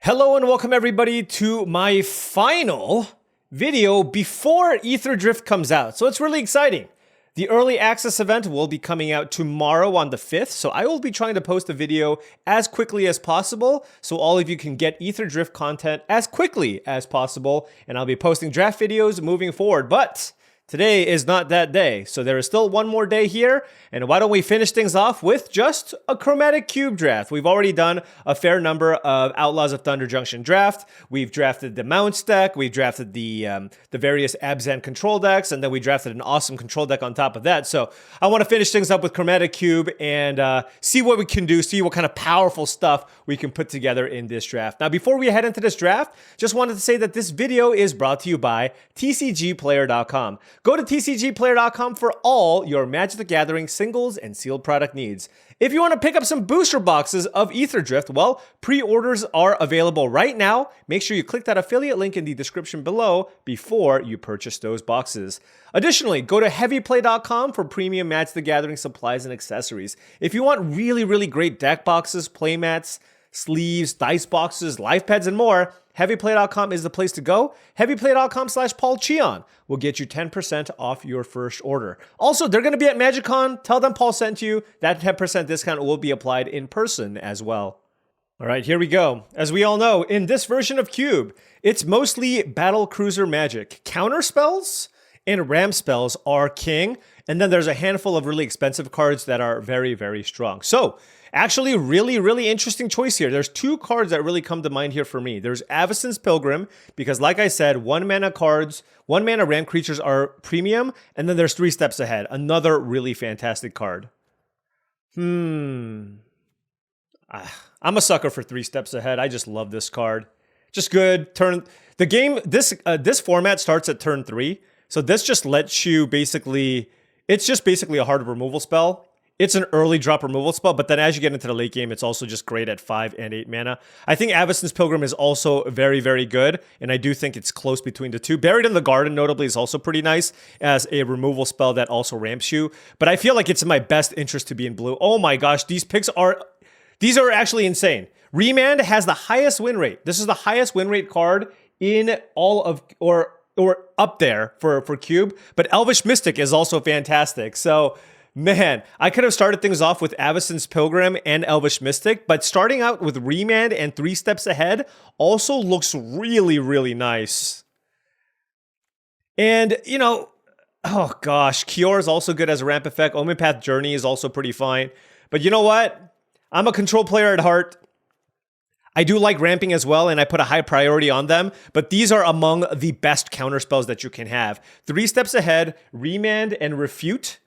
Hello and welcome everybody to my final video before Aetherdrift comes out. So it's really exciting. The early access event will be coming out tomorrow on the 5th, so I will be trying to post a video as quickly as possible so all of you can get Aetherdrift content as quickly as possible, and I'll be posting draft videos moving forward. But today is not that day, so there is still one more day here, and why don't we finish things off with just a Chromatic Cube draft. We've already done a fair number of Outlaws of Thunder Junction draft. We've drafted the Mounts deck, we've drafted the various Abzan control decks, and then we drafted an awesome control deck on top of that. So I want to finish things up with Chromatic Cube and see what we can do, see what kind of powerful stuff we can put together in this draft. Now, before we head into this draft, just wanted to say that this video is brought to you by TCGplayer.com. Go to TCGplayer.com for all your Magic the Gathering singles and sealed product needs. If you want to pick up some booster boxes of Aetherdrift, well, pre-orders are available right now. Make sure you click that affiliate link in the description below before you purchase those boxes. Additionally, go to heavyplay.com for premium Magic the Gathering supplies and accessories. If you want really great deck boxes, playmats, sleeves, dice boxes, life pads, and more, heavyplay.com is the place to go. heavyplay.com/paulcheon will get you 10% off your first order. Also, they're going to be at MagicCon. Tell them Paul sent you. That 10% discount will be applied in person as well. All right, here we go. As we all know, in this version of Cube, it's mostly battle cruiser magic. Counter spells and ram spells are king, and then there's a handful of really expensive cards that are very strong. So, actually, really interesting choice here. There's two cards that really come to mind here for me. There's Avacyn's Pilgrim, because like I said, 1-mana cards, 1-mana ram creatures are premium, and then there's 3 Steps Ahead, another really fantastic card. I'm a sucker for 3 Steps Ahead. I just love this card. Just good. The game, this format starts at turn 3, so this just lets you basically, it's just basically a hard removal spell. It's an early drop removal spell, but then as you get into the late game, it's also just great at 5 and 8 mana. I think Avacyn's Pilgrim is also very good, and I do think it's close between the two. Buried in the Garden, notably, is also pretty nice as a removal spell that also ramps you, but I feel like it's in my best interest to be in blue. Oh my gosh, these are actually insane. Remand has the highest win rate. This is the highest win rate card in all of, or up there for Cube, but Elvish Mystic is also fantastic. So, man, I could have started things off with Avacyn's Pilgrim and Elvish Mystic, but starting out with Remand and 3 Steps Ahead also looks really nice. And, you know, oh gosh, Kior is also good as a ramp effect. Omen Path Journey is also pretty fine. But you know what? I'm a control player at heart. I do like ramping as well, and I put a high priority on them, but these are among the best counter spells that you can have. 3 Steps Ahead, Remand, and Refute,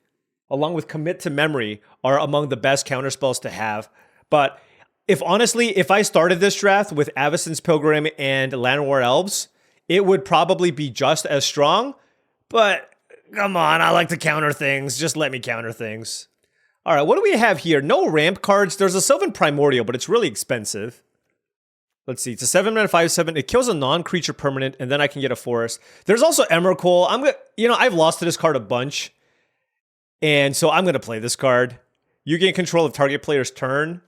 along with Commit to Memory, are among the best counter spells to have. But if I started this draft with Avacyn's Pilgrim and Llanowar Elves, it would probably be just as strong. But come on, I like to counter things. Just let me counter things. All right, what do we have here? No ramp cards. There's a Sylvan Primordial, but it's really expensive. Let's see, it's a 7-mana 5/7. It kills a non-creature permanent, and then I can get a forest. There's also Emrakul. I've lost to this card a bunch, and so I'm gonna play this card. You gain control of target player's turn.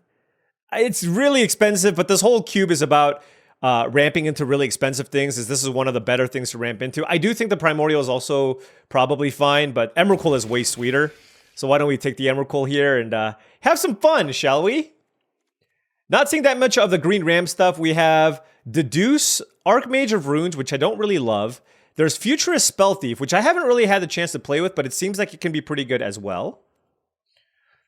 It's really expensive, but this whole cube is about ramping into really expensive things, as this is one of the better things to ramp into. I do think the Primordial is also probably fine, but Emrakul is way sweeter. So why don't we take the Emrakul here and have some fun, shall we? Not seeing that much of the green ram stuff. We have Deduce, Archmage of Runes, which I don't really love. There's Futurist Spell Thief, which I haven't really had the chance to play with, but it seems like it can be pretty good as well.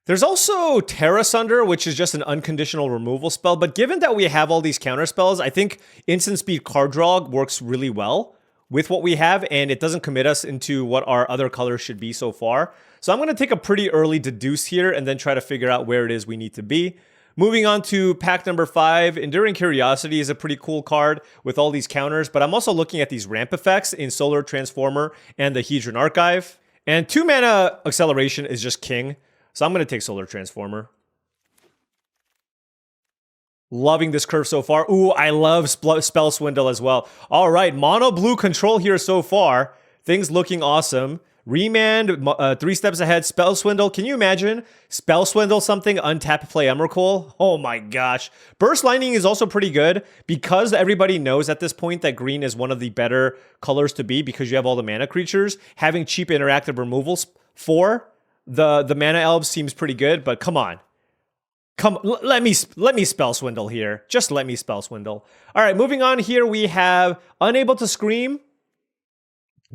There's also Terra Sunder, which is just an unconditional removal spell, but given that we have all these counter spells, I think instant speed card draw works really well with what we have, and it doesn't commit us into what our other colors should be so far. So I'm going to take a pretty early Deduce here and then try to figure out where it is we need to be. Moving on to pack number 5, Enduring Curiosity is a pretty cool card with all these counters, but I'm also looking at these ramp effects in Solar Transformer and the Hedron Archive. And 2-mana Acceleration is just king, so I'm going to take Solar Transformer. Loving this curve so far. Ooh, I love Spell Swindle as well. All right, mono blue control here so far. Things looking awesome. Remand, 3 steps ahead, Spell Swindle. Can you imagine? Spell Swindle something, untap, play Emrakul. Oh my gosh. Burst Lightning is also pretty good because everybody knows at this point that green is one of the better colors to be because you have all the mana creatures. Having cheap interactive removals for the mana elves seems pretty good, but come on. Let me Spell Swindle here. Just let me Spell Swindle. All right, moving on here, we have Unable to Scream,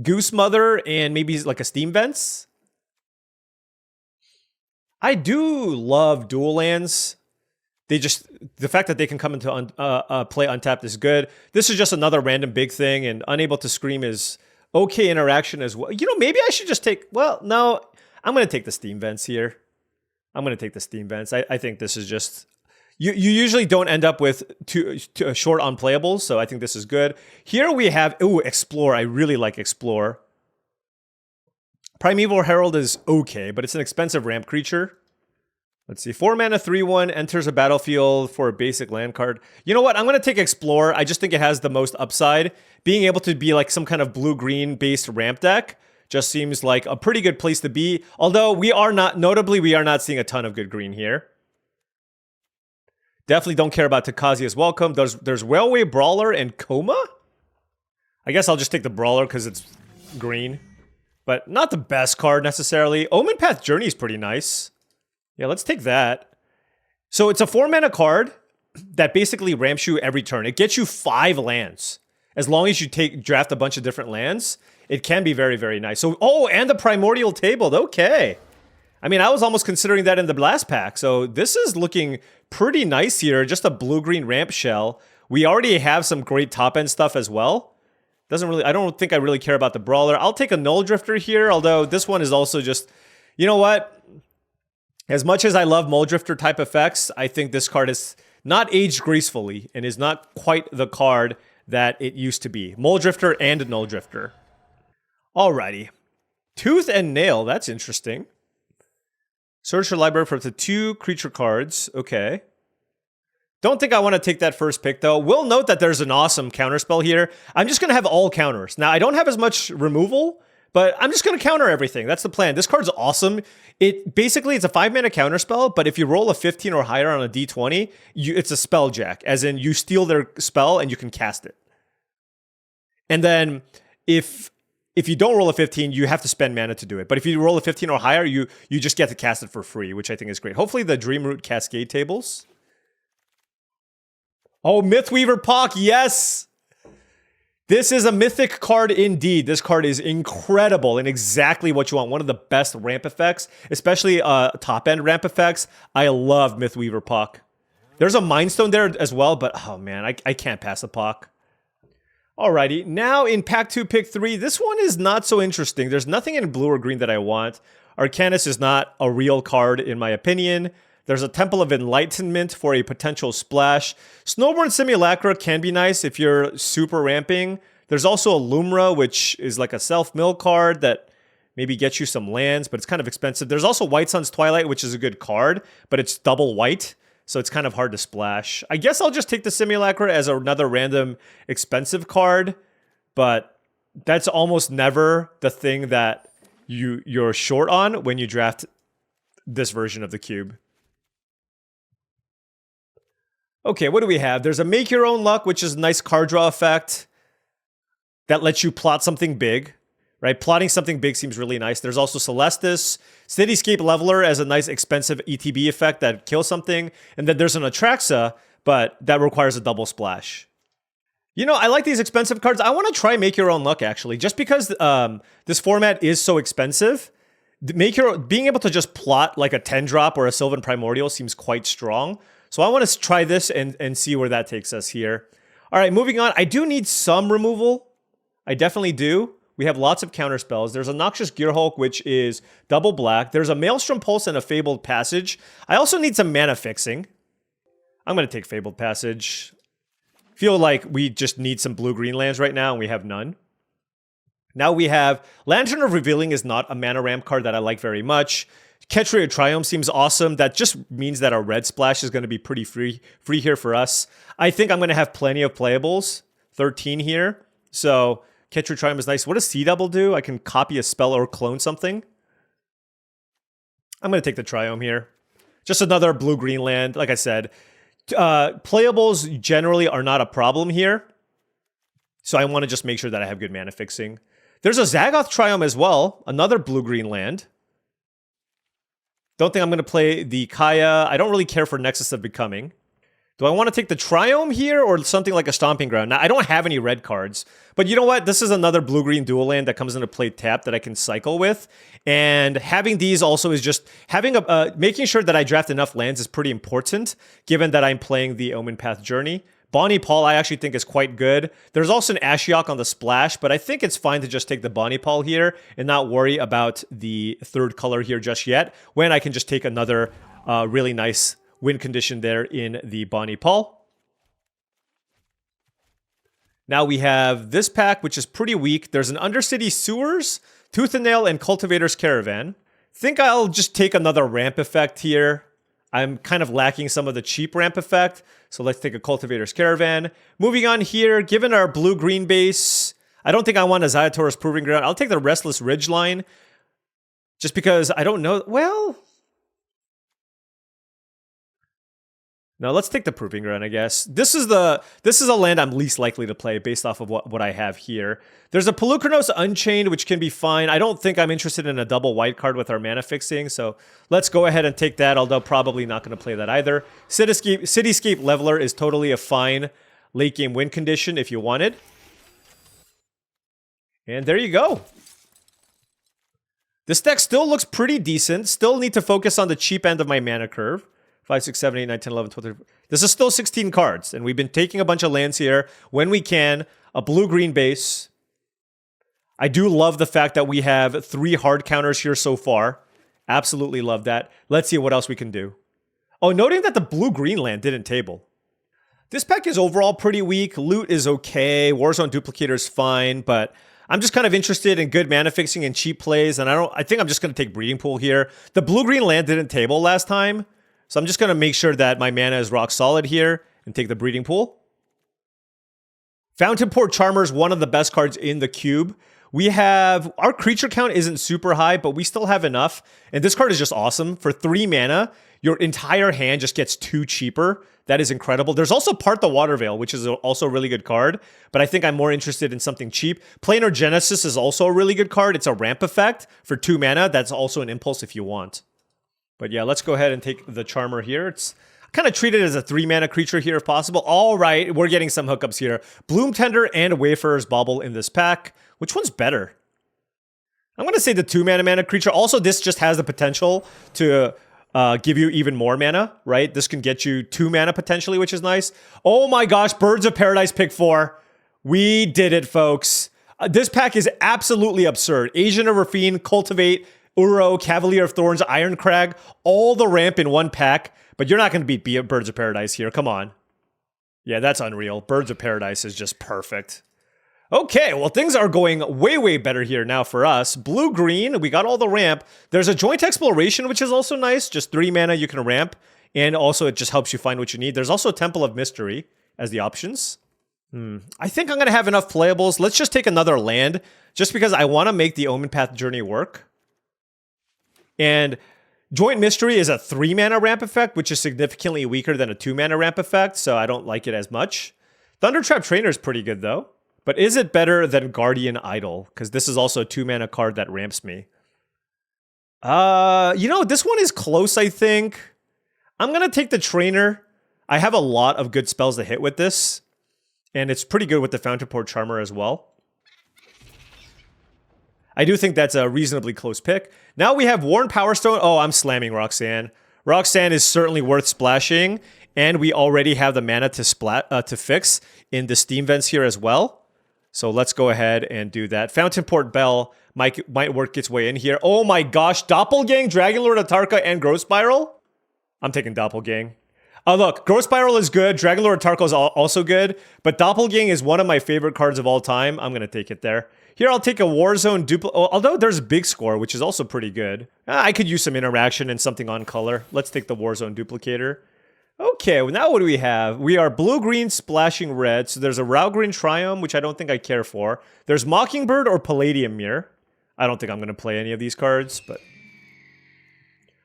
Goose Mother, and maybe like a Steam Vents. I do love dual lands. The fact that they can come into play untapped is good. This is just another random big thing, and Unable to Scream is okay interaction as well. You know, maybe I should just take, well, no, I'm going to take the Steam Vents here. I'm going to take the Steam Vents. I think this is just... You usually don't end up with too short unplayables, so I think this is good. Here we have... Ooh, Explore. I really like Explore. Primeval Herald is okay, but it's an expensive ramp creature. Let's see. 4 mana, 3/1, enters a battlefield for a basic land card. You know what? I'm going to take Explore. I just think it has the most upside. Being able to be like some kind of blue-green based ramp deck just seems like a pretty good place to be. Although we are not seeing a ton of good green here. Definitely don't care about Takazia's Welcome. There's Railway Brawler and Coma? I guess I'll just take the Brawler because it's green. But not the best card necessarily. Omen Path Journey is pretty nice. Yeah, let's take that. So it's a 4 mana card that basically ramps you every turn. It gets you 5 lands. As long as you draft a bunch of different lands, it can be very, very nice. So, oh, and the Primordial Table. Okay. I mean, I was almost considering that in the last pack. So this is looking pretty nice here. Just a blue-green ramp shell. We already have some great top-end stuff as well. I don't think I really care about the Brawler. I'll take a Null Drifter here, although this one is also just... You know what? As much as I love Null Drifter type effects, I think this card is not aged gracefully and is not quite the card that it used to be. Null Drifter and Null Drifter. Alrighty. Tooth and Nail, that's interesting. Search your library for up to 2 creature cards. Okay. Don't think I want to take that first pick, though. We'll note that there's an awesome counterspell here. I'm just going to have all counters. Now, I don't have as much removal, but I'm just going to counter everything. That's the plan. This card's awesome. Basically, it's a 5-mana counterspell, but if you roll a 15 or higher on a d20, it's a spell jack, as in you steal their spell and you can cast it. And then if you don't roll a 15, you have to spend mana to do it. But if you roll a 15 or higher, you just get to cast it for free, which I think is great. Hopefully the Dreamroot Cascade tables. Oh, Mythweaver Pock, yes! This is a mythic card indeed. This card is incredible and exactly what you want. One of the best ramp effects, especially top-end ramp effects. I love Mythweaver Pock. There's a Mind Stone there as well, but oh man, I can't pass a Pock. Alrighty, now in Pack 2, Pick 3, this one is not so interesting. There's nothing in blue or green that I want. Arcanus is not a real card in my opinion. There's a Temple of Enlightenment for a potential splash. Snowborn Simulacra can be nice if you're super ramping. There's also a Lumra, which is like a self-mill card that maybe gets you some lands, but it's kind of expensive. There's also White Sun's Twilight, which is a good card, but it's double white, so it's kind of hard to splash. I guess I'll just take the Simulacra as another random expensive card, but that's almost never the thing that you're short on when you draft this version of the cube. Okay, what do we have? There's a Make Your Own Luck, which is a nice card draw effect that lets you plot something big, right? Plotting something big seems really nice. There's also Celestis, Cityscape Leveler as a nice expensive ETB effect that kills something. And then there's an Atraxa, but that requires a double splash. You know, I like these expensive cards. I want to try Make Your Own Luck, actually. Just because this format is so expensive, being able to just plot like a 10-drop or a Sylvan Primordial seems quite strong. So I want to try this and see where that takes us here. All right, moving on. I do need some removal. I definitely do. We have lots of counter spells. There's a Noxious Gearhulk, which is double black. There's a Maelstrom Pulse and a Fabled Passage. I also need some mana fixing. I'm going to take Fabled Passage. Feel like we just need some blue-green lands right now, and we have none. Now we have Lantern of Revealing is not a mana ramp card that I like very much. Ketria of Triumph seems awesome. That just means that our red splash is going to be pretty free here for us. I think I'm going to have plenty of playables. 13 here. So Catch Your Triumph is nice. What does C double do? I can copy a spell or clone something. I'm going to take the Triumph here. Just another blue-green land. Like I said, playables generally are not a problem here. So I want to just make sure that I have good mana fixing. There's a Zagoth Triumph as well. Another blue-green land. Don't think I'm going to play the Kaya. I don't really care for Nexus of Becoming. Do I want to take the Triome here or something like a Stomping Ground? Now, I don't have any red cards, but you know what? This is another blue-green dual land that comes into play tapped that I can cycle with. And having these also is just having making sure that I draft enough lands is pretty important, given that I'm playing the Omen Path Journey. Bonnie Paul I actually think is quite good. There's also an Ashiok on the splash, but I think it's fine to just take the Bonnie Paul here and not worry about the third color here just yet, when I can just take another really nice win condition there in the Bonnie Paul. Now we have this pack, which is pretty weak. There's an Undercity Sewers, Tooth and Nail, and Cultivator's Caravan. Think I'll just take another ramp effect here. I'm kind of lacking some of the cheap ramp effect, so let's take a Cultivator's Caravan. Moving on here, given our blue-green base, I don't think I want a Zayator's Proving Ground. I'll take the Restless Ridgeline, just because I don't know. Well, no, let's take the Proving Ground, I guess. This is a land I'm least likely to play based off of what I have here. There's a Polukranos Unchained, which can be fine. I don't think I'm interested in a double white card with our mana fixing, so let's go ahead and take that, although probably not going to play that either. Cityscape Leveler is totally a fine late game win condition if you wanted. And there you go. This deck still looks pretty decent. Still need to focus on the cheap end of my mana curve. 5, 6, 7, 8, 9, 10, 11, 12, 13. This is still 16 cards, and we've been taking a bunch of lands here when we can. A blue-green base. I do love the fact that we have 3 hard counters here so far. Absolutely love that. Let's see what else we can do. Oh, noting that the blue-green land didn't table. This pack is overall pretty weak. Loot is okay. Warzone Duplicator is fine, but I'm just kind of interested in good mana fixing and cheap plays, and I think I'm just going to take Breeding Pool here. The blue-green land didn't table last time, so I'm just going to make sure that my mana is rock solid here and take the Breeding Pool. Fountainport Charmer is one of the best cards in the cube. We have, our creature count isn't super high, but we still have enough. And this card is just awesome. For 3 mana, your entire hand just gets 2 cheaper. That is incredible. There's also Part the Water Veil, which is also a really good card, but I think I'm more interested in something cheap. Planar Genesis is also a really good card. It's a ramp effect for 2 mana. That's also an impulse if you want. But yeah, let's go ahead and take the Charmer here. It's kind of treat it as a 3 mana creature here if possible. All right, we're getting some hookups here. Bloom Tender and Wayfarer's Bauble in this pack. Which one's better? I'm going to say the 2 mana creature. Also, this just has the potential to give you even more mana, right? This can get you 2 mana potentially, which is nice. Oh my gosh, Birds of Paradise pick 4. We did it, folks. This pack is absolutely absurd. Asian Overfiend, Cultivate, Uro, Cavalier of Thorns, Ironcrag, all the ramp in one pack. But you're not going to beat Birds of Paradise here. Come on. Yeah, that's unreal. Birds of Paradise is just perfect. Okay, well, things are going way, way better here now for us. Blue-green, we got all the ramp. There's a Joint Exploration, which is also nice. Just 3 mana you can ramp. And also, it just helps you find what you need. There's also Temple of Mystery as the options. I think I'm going to have enough playables. Let's just take another land, just because I want to make the Omen Path Journey work. And Joint Mystery is a 3 mana ramp effect, which is significantly weaker than a 2 mana ramp effect, so I don't like it as much. Thundertrap Trainer is pretty good, though. But is it better than Guardian Idol? Because this is also a 2 mana card that ramps me. You know, this one is close, I think. I'm going to take the Trainer. I have a lot of good spells to hit with this. And it's pretty good with the Fountainport Charmer as well. I do think that's a reasonably close pick. Now we have Worn Power Stone. Oh, I'm slamming Roxanne. Roxanne is certainly worth splashing. And we already have the mana to fix in the Steam Vents here as well. So let's go ahead and do that. Fountainport Bell might work its way in here. Oh my gosh, Doppelgang, Dragonlord Atarka, and Growth Spiral? I'm taking Doppelgang. Oh look, Growth Spiral is good, Dragonlord Atarka is also good, but Doppelgang is one of my favorite cards of all time. I'm going to take it there. Here I'll take a Warzone although there's Big Score, which is also pretty good. I could use some interaction and something on color. Let's take the Warzone Duplicator. Okay, well now what do we have? We are blue-green splashing red. So there's a Rao-green Triumph, which I don't think I care for. There's Mockingbird or Palladium Mirror. I don't think I'm going to play any of these cards, but...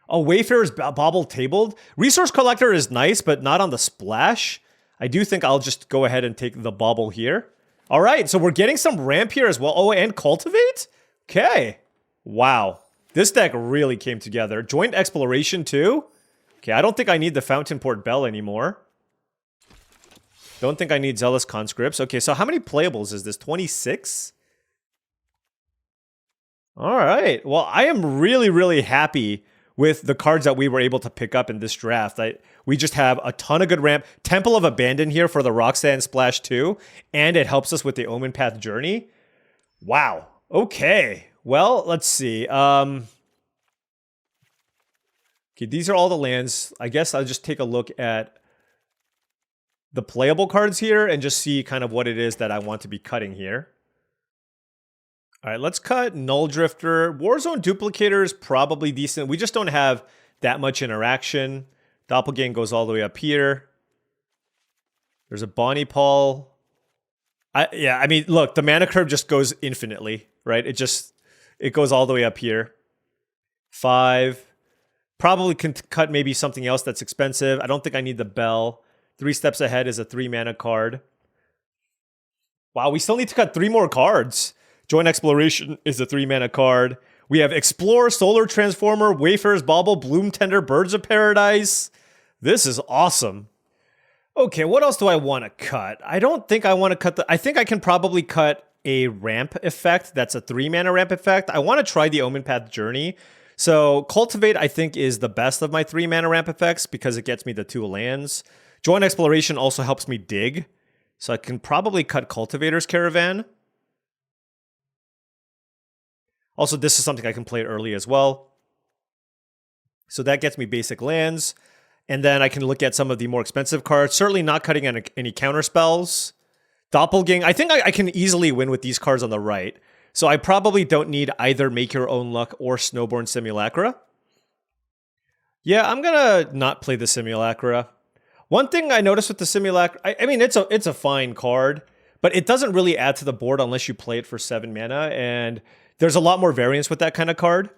Oh, Wayfarer's Bauble Tabled. Resource Collector is nice, but not on the splash. I do think I'll just go ahead and take the Bauble here. All right, so we're getting some ramp here as well. Oh, and Cultivate? Okay. Wow. This deck really came together. Joint Exploration too? Okay, I don't think I need the Fountain Port Bell anymore. Don't think I need Zealous Conscripts. Okay, so how many playables is this? 26? All right. Well, I am really, really happy with the cards that we were able to pick up in this draft. We just have a ton of good ramp. Temple of Abandon here for the Roxanne Splash 2, and it helps us with the Omen Path Journey. Wow. Okay. Well, let's see. Okay, these are all the lands. I guess I'll just take a look at the playable cards here and just see kind of what it is that I want to be cutting here. All right, let's cut Null Drifter. Warzone Duplicator is probably decent. We just don't have that much interaction. Doppelgang goes all the way up here. There's a Bonnie Paul. Yeah, I mean, look, the mana curve just goes infinitely, right? It goes all the way up here. 5. Probably can cut maybe something else that's expensive. I don't think I need the Bell. 3 Steps Ahead is a 3 mana card. Wow, we still need to cut 3 more cards. Joint Exploration is a 3 mana card. We have Explore, Solar Transformer, Wayfarer's Bauble, Bloom Tender, Birds of Paradise. This is awesome. Okay, what else do I want to cut? I don't think I want to cut I think I can probably cut a ramp effect. That's a 3 mana ramp effect. I want to try the Omen Path Journey. So Cultivate, I think, is the best of my 3 mana ramp effects because it gets me the 2 lands. Joint Exploration also helps me dig. So I can probably cut Cultivator's Caravan. Also, this is something I can play early as well. So that gets me basic lands. And then I can look at some of the more expensive cards. Certainly not cutting any counter spells. Doppelgang, I think I can easily win with these cards on the right. So I probably don't need either Make Your Own Luck or Snowborn Simulacra. Yeah, I'm going to not play the Simulacra. One thing I noticed with the Simulacra, I mean, it's a fine card, but it doesn't really add to the board unless you play it for 7 mana, and there's a lot more variance with that kind of card.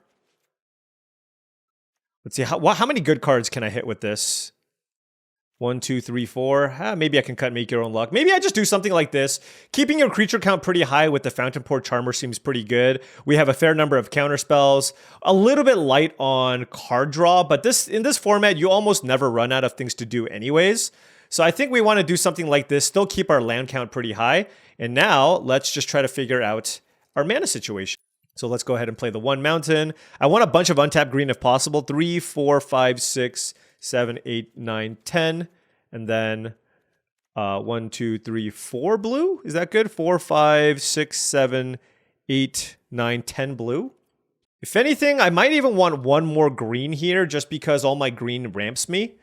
Let's see, how many good cards can I hit with this? 1, 2, 3, 4. Maybe I can cut Make Your Own Luck. Maybe I just do something like this. Keeping your creature count pretty high with the Fountain Port Charmer seems pretty good. We have a fair number of counter spells. A little bit light on card draw, but in this format, you almost never run out of things to do anyways. So I think we want to do something like this, still keep our land count pretty high. And now, let's just try to figure out our mana situation. So let's go ahead and play the 1 mountain. I want a bunch of untapped green if possible. 3, 4, 5, 6, 7, 8, 9, 10. And then 1, 2, 3, 4 blue. Is that good? 4, 5, 6, 7, 8, 9, 10 blue. If anything, I might even want 1 more green here just because all my green ramps me.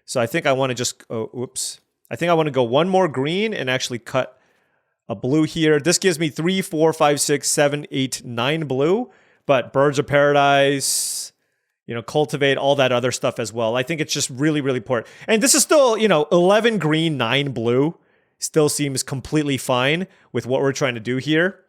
So I think I want to just... Oh, oops. I think I want to go 1 more green and actually cut a blue here. This gives me 3, 4, 5, 6, 7, 8, 9 blue. But Birds of Paradise, Cultivate, all that other stuff as well. I think it's just really, really important. And this is still, 11 green, 9 blue. Still seems completely fine with what we're trying to do here.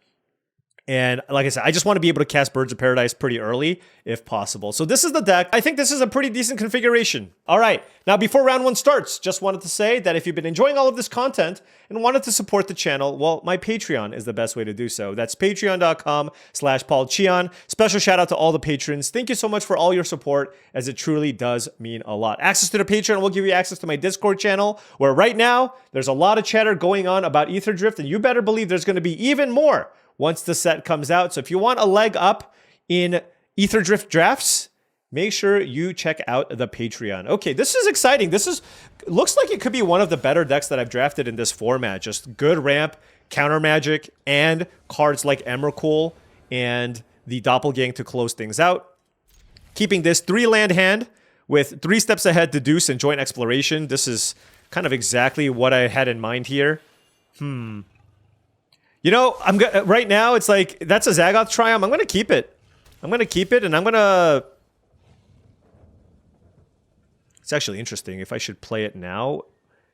And like I said, I just want to be able to cast Birds of Paradise pretty early, if possible. So this is the deck. I think this is a pretty decent configuration. All right, now before round 1 starts, just wanted to say that if you've been enjoying all of this content and wanted to support the channel, well, my Patreon is the best way to do so. That's patreon.com/paulcheon. Special shout out to all the patrons. Thank you so much for all your support, as it truly does mean a lot. Access to the Patreon will give you access to my Discord channel, where right now, there's a lot of chatter going on about Aetherdrift, and you better believe there's going to be even more once the set comes out. So if you want a leg up in Aetherdrift drafts, make sure you check out the Patreon. Okay, this is exciting. Looks like it could be one of the better decks that I've drafted in this format. Just good ramp, counter magic, and cards like Emrakul and the Doppelgang to close things out. Keeping this 3-land hand with 3 Steps Ahead, Deduce, and Joint Exploration. This is kind of exactly what I had in mind here. Right now, it's like, that's a Zagoth Triumph. I'm going to keep it. And I'm going to It's actually interesting if I should play it now.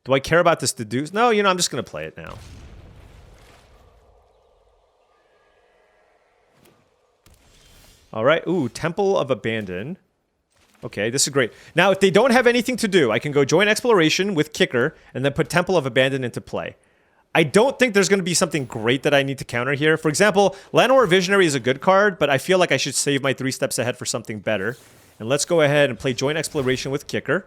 Do I care about this deduce? No, you know, I'm just going to play it now. All right. Ooh, Temple of Abandon. Okay, this is great. Now, if they don't have anything to do, I can go join Exploration with Kicker and then put Temple of Abandon into play. I don't think there's going to be something great that I need to counter here. For example, Llanowar Visionary is a good card, but I feel like I should save my 3 steps ahead for something better. And let's go ahead and play Joint Exploration with Kicker.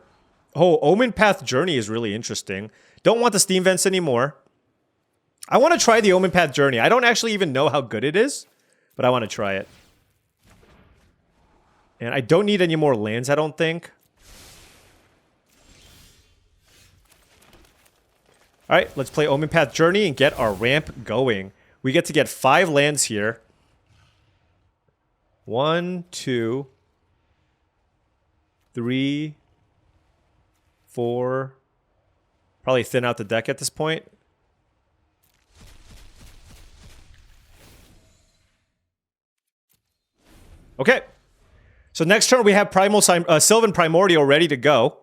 Oh, Omen Path Journey is really interesting. Don't want the Steam Vents anymore. I want to try the Omen Path Journey. I don't actually even know how good it is, but I want to try it. And I don't need any more lands, I don't think. All right, let's play Omen Path Journey and get our ramp going. We get to get 5 lands here. 1, 2, 3, 4. Probably thin out the deck at this point. Okay. So next turn we have Sylvan Primordial ready to go.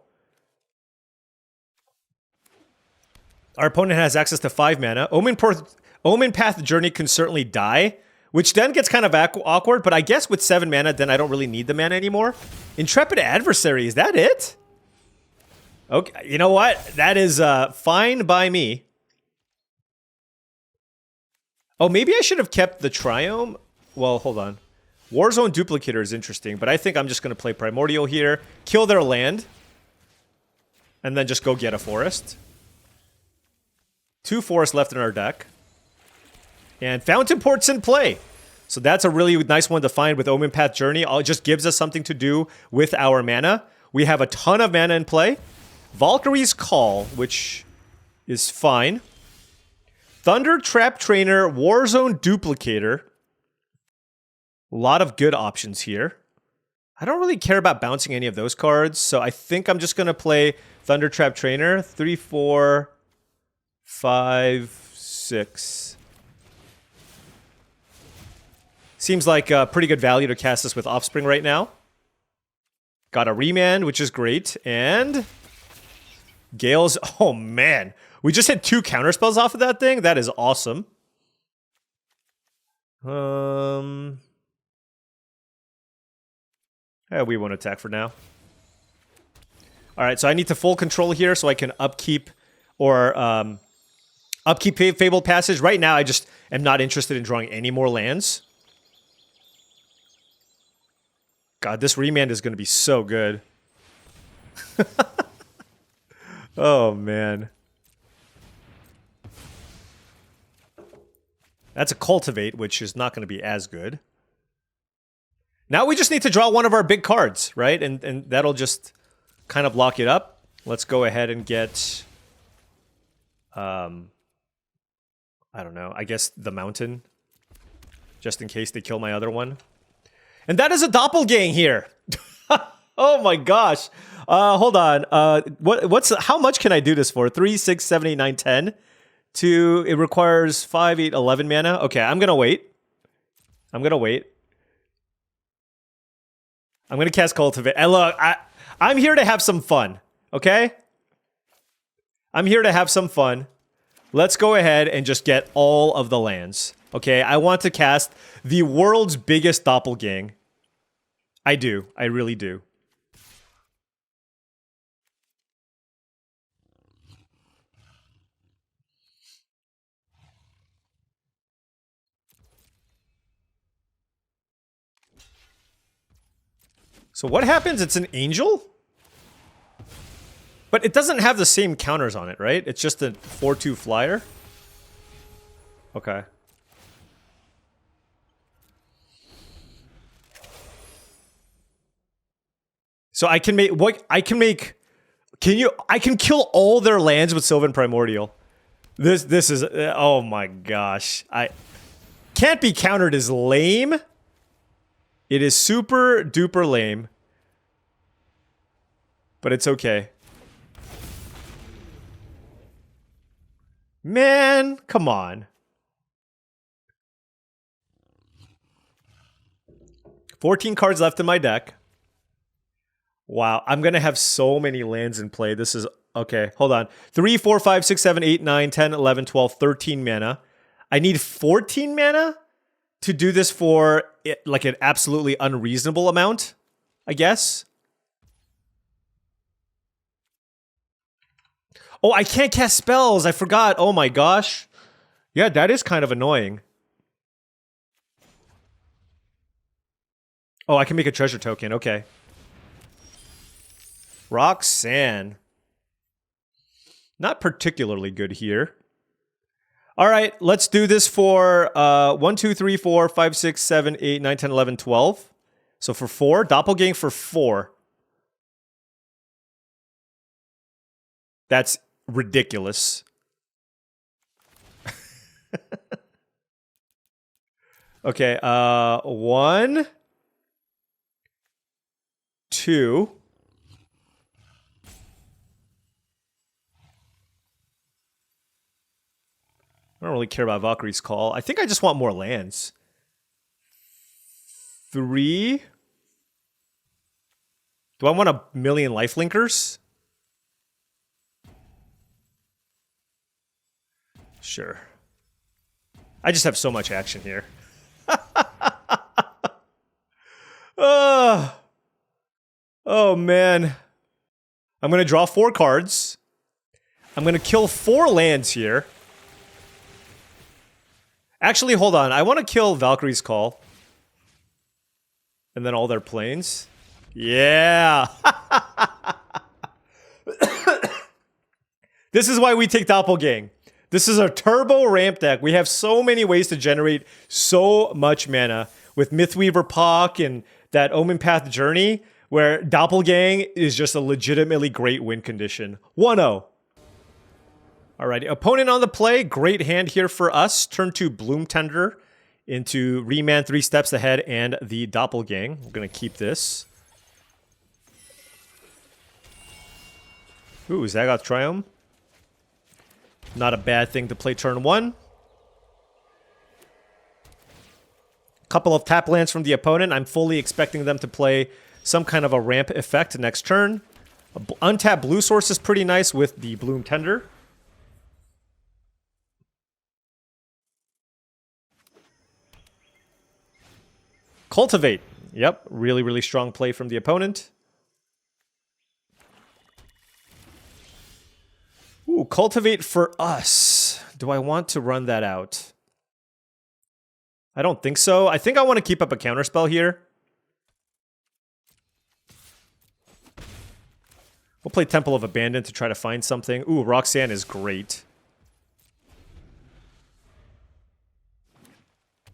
Our opponent has access to 5 mana. Omen Path Journey can certainly die, which then gets kind of awkward, but I guess with 7 mana, then I don't really need the mana anymore. Intrepid Adversary, is that it? Okay, you know what? That is fine by me. Oh, maybe I should have kept the Triome. Well, hold on. Warzone Duplicator is interesting, but I think I'm just going to play Primordial here, kill their land, and then just go get a forest. 2 forests left in our deck. And Fountain Port's in play. So that's a really nice one to find with Omen Path Journey. It just gives us something to do with our mana. We have a ton of mana in play. Valkyrie's Call, which is fine. Thunder Trap Trainer, Warzone Duplicator. A lot of good options here. I don't really care about bouncing any of those cards, so I think I'm just going to play Thunder Trap Trainer. 3, 4, 5, 6. Seems like a pretty good value to cast this with Offspring right now. Got a Remand, which is great, and Gale's... Oh, man. We just hit 2 counterspells off of that thing? That is awesome. Yeah, we won't attack for now. Alright, so I need to full control here so I can upkeep or upkeep Fabled Passage. Right now, I just am not interested in drawing any more lands. God, this Remand is going to be so good. Oh, man. That's a Cultivate, which is not going to be as good. Now we just need to draw one of our big cards, right? And that'll just kind of lock it up. Let's go ahead and get... I don't know. I guess the Mountain. Just in case they kill my other one. And that is a doppelgang here. Oh my gosh. Hold on. How much can I do this for? 3, 6, 7, 8, 9, 10. It requires 5, 8, 11 mana. Okay, I'm gonna wait. I'm gonna cast Cultivate. And look, I'm here to have some fun. Okay? I'm here to have some fun. Let's go ahead and just get all of the lands. Okay, I want to cast the world's biggest doppelgang. I do. I really do. So what happens? It's an angel? But it doesn't have the same counters on it, right? It's just a 4/2 flyer? Okay. So I can make I can kill all their lands with Sylvan Primordial. This is oh my gosh. I can't be countered as lame. It is super duper lame. But it's okay. Man, come on. 14 cards left in my deck. Wow, I'm going to have so many lands in play. This is... Okay, hold on. 3, 4, 5, 6, 7, 8, 9, 10, 11, 12, 13 mana. I need 14 mana to do this for like an absolutely unreasonable amount, I guess. Oh, I can't cast spells. I forgot. Oh my gosh. Yeah, that is kind of annoying. Oh, I can make a treasure token. Okay. Roxanne. Not particularly good here. All right, let's do this for 1, 2, 3, 4, 5, 6, 7, 8, 9, 10, 11, 12. So for 4, Doppelgang for 4. That's ridiculous. Okay, 1, 2. I don't really care about Valkyrie's Call. I think I just want more lands. 3. Do I want a million lifelinkers? Sure. I just have so much action here. Oh man. I'm going to draw 4 cards. I'm going to kill 4 lands here. Actually, hold on. I want to kill Valkyrie's Call. And then all their planes. Yeah! This is why we take Doppelgang. This is a turbo ramp deck. We have so many ways to generate so much mana. With Mythweaver Pock and that Omen Path Journey, where Doppelgang is just a legitimately great win condition. 1-0. Alrighty, opponent on the play. Great hand here for us. Turn 2 Bloom Tender into Remand 3 steps ahead and the Doppelgang. We're going to keep this. Ooh, Zagoth Triumph. Not a bad thing to play turn 1. Couple of tap lands from the opponent. I'm fully expecting them to play some kind of a ramp effect next turn. Untapped blue source is pretty nice with the Bloom Tender. Cultivate. Yep, really, really strong play from the opponent. Ooh, Cultivate for us. Do I want to run that out? I don't think so. I think I want to keep up a counterspell here. We'll play Temple of Abandon to try to find something. Ooh, Roxanne is great.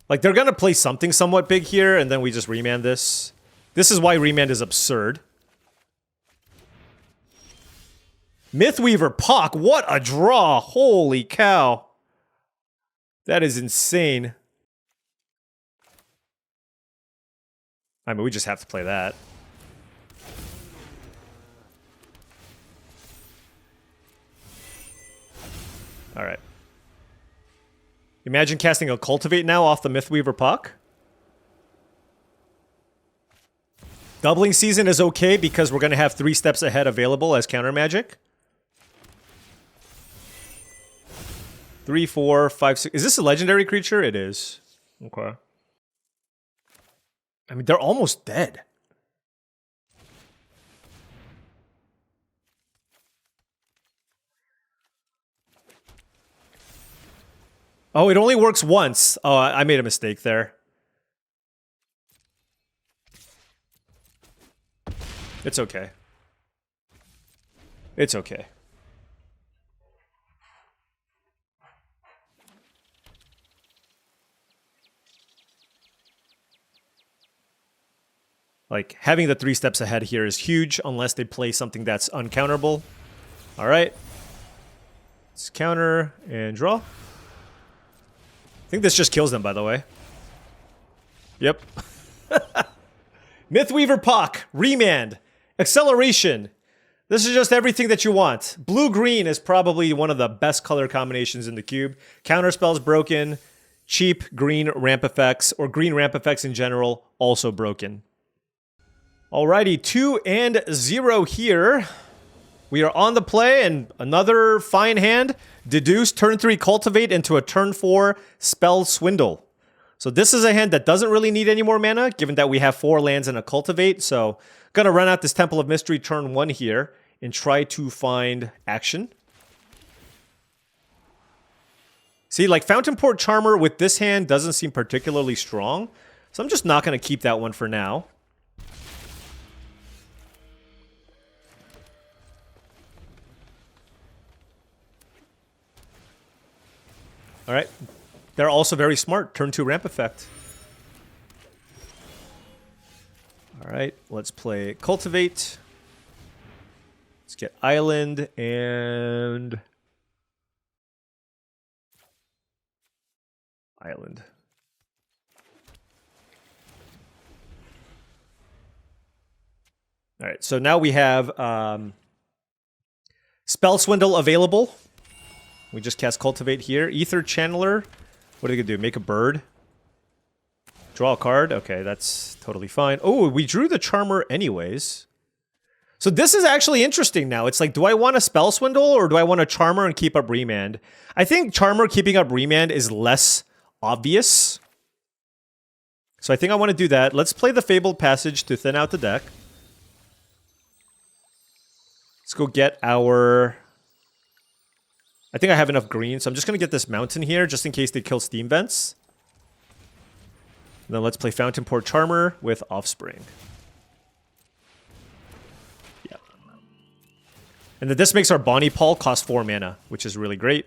Like, they're going to play something somewhat big here, and then we just remand this. This is why remand is absurd. Mythweaver Pock, what a draw! Holy cow. That is insane. I mean, we just have to play that. Alright. Imagine casting a Cultivate now off the Mythweaver Puck. Doubling Season is okay because we're going to have 3 steps ahead available as counter magic. 3, 4, 5, 6. Is this a legendary creature? It is. Okay. I mean, they're almost dead. Oh, it only works once. Oh, I made a mistake there. It's okay. It's okay. Like, having the 3 steps ahead here is huge, unless they play something that's uncounterable. Alright. Let's counter and draw. I think this just kills them, by the way. Yep. Mythweaver Pock, Remand, Acceleration. This is just everything that you want. Blue-green is probably one of the best color combinations in the cube. Counterspells broken. Cheap green ramp effects, or green ramp effects in general, also broken. Alrighty, 2-0 here. We are on the play, and another fine hand. Deduce, turn 3 Cultivate into a turn 4 Spell Swindle. So this is a hand that doesn't really need any more mana, given that we have 4 lands and a Cultivate. So gonna run out this Temple of Mystery turn 1 here and try to find action. See, like Fountain Port Charmer with this hand doesn't seem particularly strong. So I'm just not gonna keep that one for now. All right, they're also very smart. Turn 2 ramp effect. All right, let's play Cultivate. Let's get Island and Island. All right, so now we have Spell Swindle available. We just cast Cultivate here. Ether Channeler. What are they gonna do? Make a bird? Draw a card? Okay, that's totally fine. Oh, we drew the Charmer anyways. So this is actually interesting now. It's like, do I want a Spell Swindle or do I want a Charmer and keep up Remand? I think Charmer keeping up Remand is less obvious. So I think I want to do that. Let's play the Fabled Passage to thin out the deck. Let's go get our... I think I have enough green, so I'm just going to get this mountain here, just in case they kill Steam Vents. And then let's play Fountain Port Charmer with Offspring. Yeah. And then this makes our Bonnie Paul cost 4 mana, which is really great.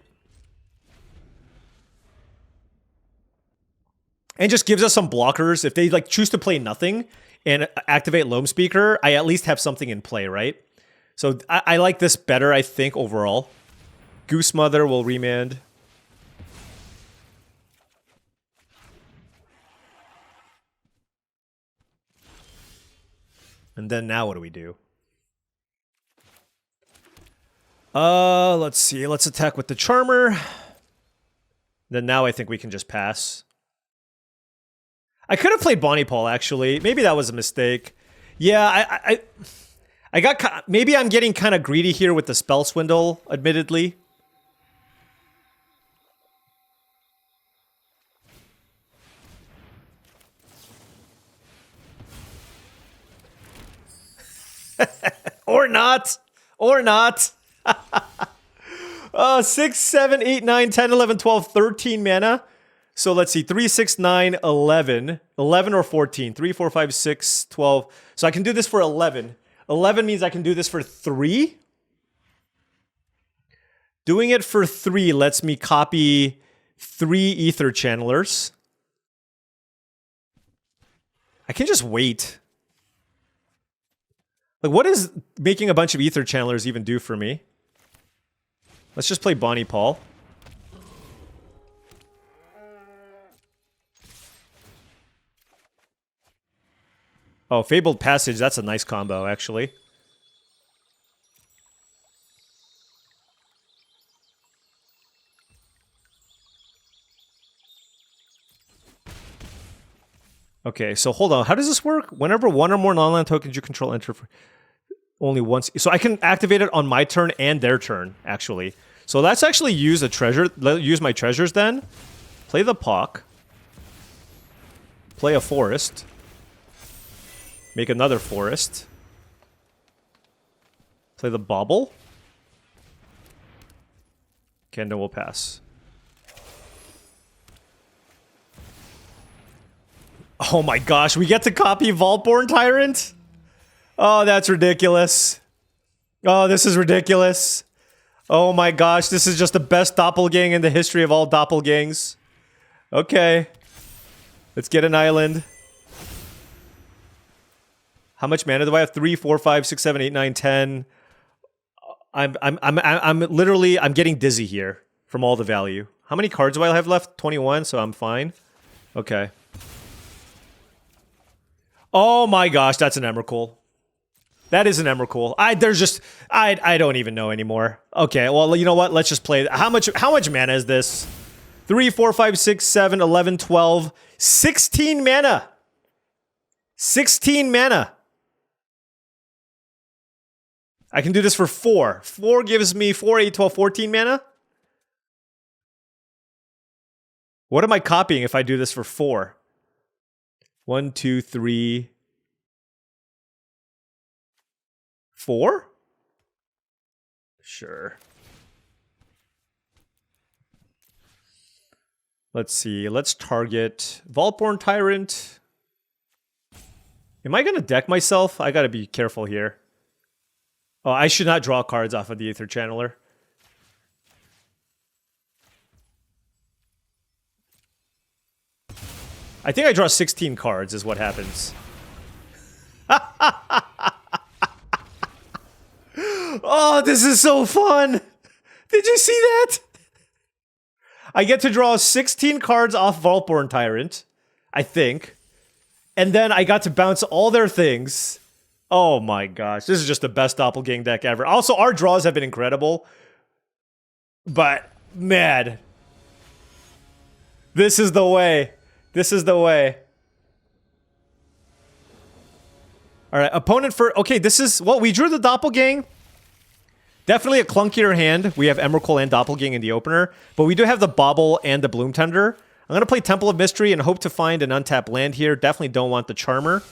And just gives us some blockers. If they like choose to play nothing and activate Loam Speaker, I at least have something in play, right? So I like this better, I think, overall. Goose Mother will remand. And then now what do we do? Let's see. Let's attack with the Charmer. Then now I think we can just pass. I could have played Bonnie Paul, actually. Maybe that was a mistake. Yeah, I got... Maybe I'm getting kind of greedy here with the Spell Swindle, admittedly. Or not. Or not. 6, 7, 8, 9, 10, 11, 12, 13 mana. So let's see. 3, 6, 9, 11. 11 or 14. 3, 4, 5, 6, 12. So I can do this for 11. 11 means I can do this for 3. Doing it for 3 lets me copy 3 Ether Channelers. I can just wait. Like, what does making a bunch of Ether Channelers even do for me? Let's just play Bonnie Paul. Oh, Fabled Passage, that's a nice combo, actually. Okay, so hold on. How does this work? Whenever one or more non-land tokens you control enter for only once. So I can activate it on my turn and their turn, actually. So let's actually use a treasure. Use my treasures then. Play the Pock. Play a forest. Make another forest. Play the Bauble. Okay, and then we'll pass. Oh my gosh, we get to copy Vaultborn Tyrant? Oh, that's ridiculous. Oh, this is ridiculous. Oh my gosh, this is just the best doppelgang in the history of all doppelgangs. Okay. Let's get an island. How much mana do I have? 3, 4, 5, 6, 7, 8, 9, 10. I'm literally getting dizzy here from all the value. How many cards do I have left? 21, so I'm fine. Okay. Oh my gosh, that's an Emrakul. That is an Emrakul. I don't even know anymore. Okay, well, you know what? Let's just play. How much mana is this? 3, 4, 5, 6, 7, 11, 12, 16 mana. 16 mana. I can do this for 4. 4 gives me 4, 8, 12, 14 mana. What am I copying if I do this for 4? 1, 2, 3, 4? Sure. Let's see. Let's target Vaultborn Tyrant. Am I going to deck myself? I got to be careful here. Oh, I should not draw cards off of the Aether Channeler. I think I draw 16 cards is what happens. Oh, this is so fun! Did you see that? I get to draw 16 cards off Vaultborn Tyrant, I think. And then I got to bounce all their things. Oh my gosh, this is just the best doppelgang deck ever. Also, our draws have been incredible. But, man. This is the way. This is the way. Alright, opponent for... Okay, this is... Well, we drew the doppelgang. Definitely a clunkier hand. We have Emrakul and doppelgang in the opener. But we do have the Bauble and the Bloom Tender. I'm going to play Temple of Mystery and hope to find an untapped land here. Definitely don't want the Charmer.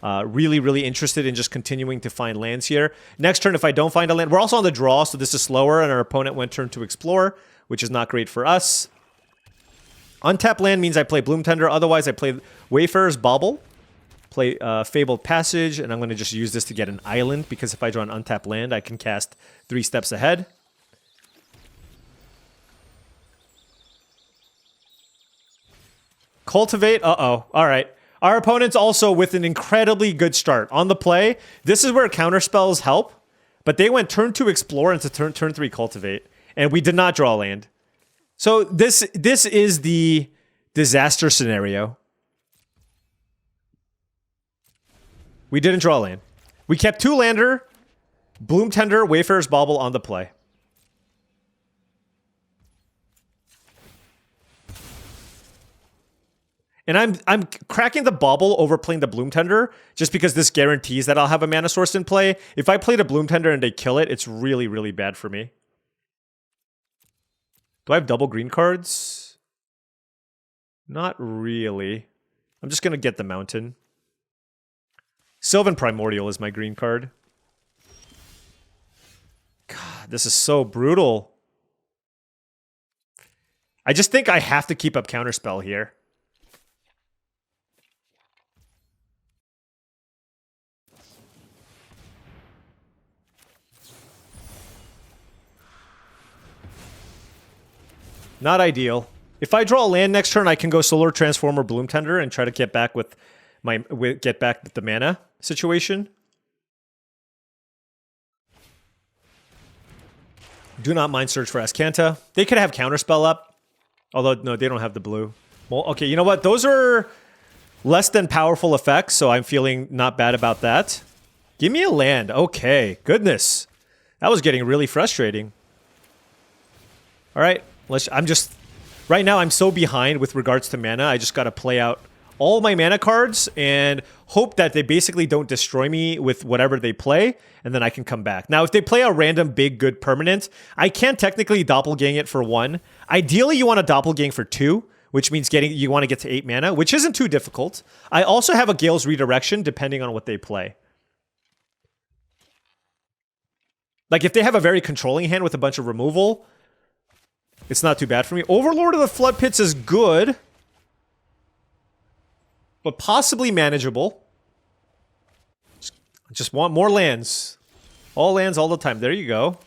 Really, really interested in just continuing to find lands here. Next turn, if I don't find a land... We're also on the draw, so this is slower, and our opponent went turn to explore, which is not great for us. Untapped land means I play Bloom Tender. Otherwise, I play Wayfarer's Bauble. Play Fabled Passage, and I'm going to just use this to get an island, because if I draw an untapped land, I can cast 3 steps ahead. Cultivate. Uh-oh. All right. Our opponent's also with an incredibly good start. On the play, this is where counterspells help, but they went turn 2 Explore into turn 3 Cultivate, and we did not draw land. So this is the disaster scenario. We didn't draw land. We kept 2 lander, Bloom Tender, Wayfarer's Bauble on the play. And I'm cracking the Bauble over playing the Bloom Tender just because this guarantees that I'll have a mana source in play. If I play the Bloom Tender and they kill it, it's really, really bad for me. Do I have double green cards? Not really. I'm just going to get the Mountain. Sylvan Primordial is my green card. God, this is so brutal. I just think I have to keep up Counterspell here. Not ideal. If I draw a land next turn, I can go Solar Transformer, Bloom Tender, and try to get back with the mana situation. Do not mind Search for Azcanta. They could have Counterspell up. Although, no, they don't have the blue. Well, okay, you know what? Those are less than powerful effects, so I'm feeling not bad about that. Give me a land. Okay, goodness. That was getting really frustrating. All right. Right now I'm so behind with regards to mana, I just gotta play out all my mana cards and hope that they basically don't destroy me with whatever they play, and then I can come back. Now, if they play a random big good permanent, I can technically doppelgang it for 1. Ideally, you want to doppelgang for 2, which means you want to get to 8 mana, which isn't too difficult. I also have a Gale's Redirection, depending on what they play. Like, if they have a very controlling hand with a bunch of removal, it's not too bad for me. Overlord of the Flood Pits is good, but possibly manageable. Just want more lands. All lands all the time. There you go.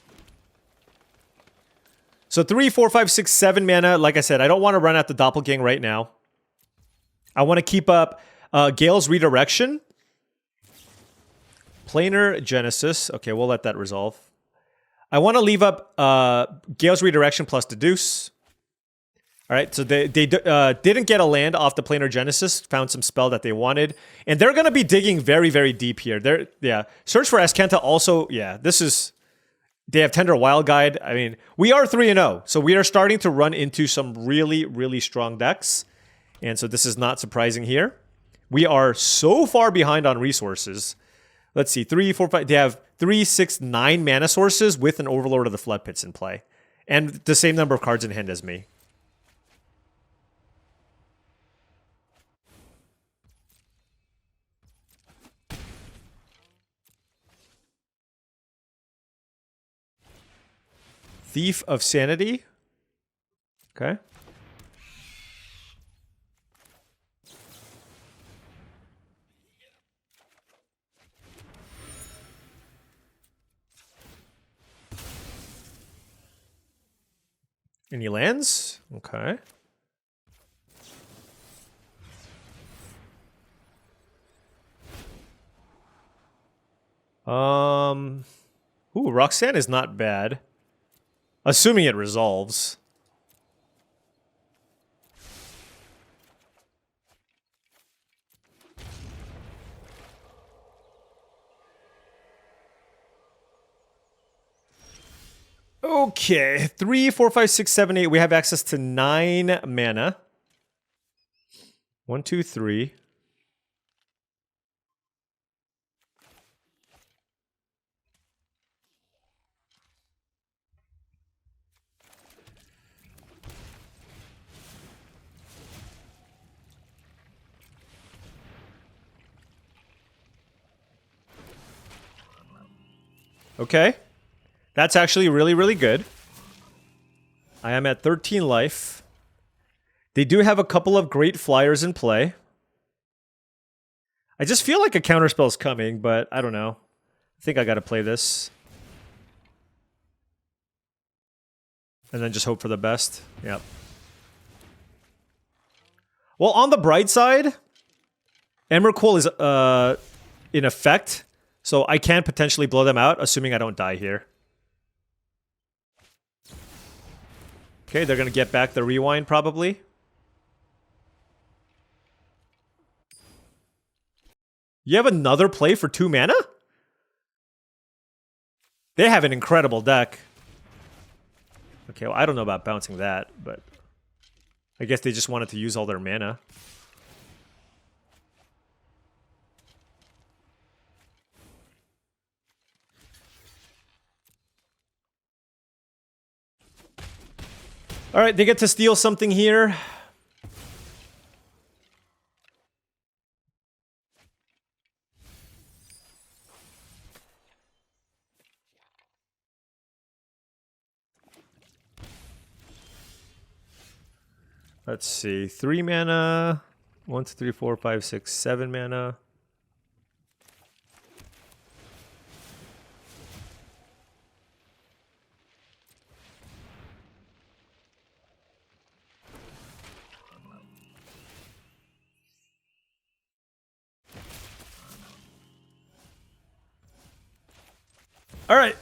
So 3, 4, 5, 6, 7 mana. Like I said, I don't want to run out the Doppelgang right now. I want to keep up Gale's Redirection. Planar Genesis. Okay, we'll let that resolve. I want to leave up Gale's Redirection plus Deduce. All right, so they didn't get a land off the Planar Genesis, found some spell that they wanted, and they're going to be digging very, very deep here. Search for Azcanta also, they have Tender Wild Guide. I mean, we are 3-0, so we are starting to run into some really, really strong decks, and so this is not surprising here. We are so far behind on resources. Let's see, 3, 4, 5. They have 3, 6, 9 mana sources with an Overlord of the Flood Pits in play. And the same number of cards in hand as me. Thief of Sanity. Okay. Any lands? Okay. Ooh, Roxanne is not bad. Assuming it resolves. Okay, 3, 4, 5, 6, 7, 8. We have access to 9 mana. 1, 2, 3. Okay. That's actually really, really good. I am at 13 life. They do have a couple of great flyers in play. I just feel like a counterspell is coming, but I don't know. I think I gotta play this. And then just hope for the best. Yep. Well, on the bright side, Emrakul is in effect, so I can potentially blow them out, assuming I don't die here. Okay, they're gonna get back the rewind, probably. You have another play for 2 mana? They have an incredible deck. Okay, well, I don't know about bouncing that, but I guess they just wanted to use all their mana. All right, they get to steal something here. Let's see, 3 mana, 1, 2, 3, 4, 5, 6, 7 mana. All right.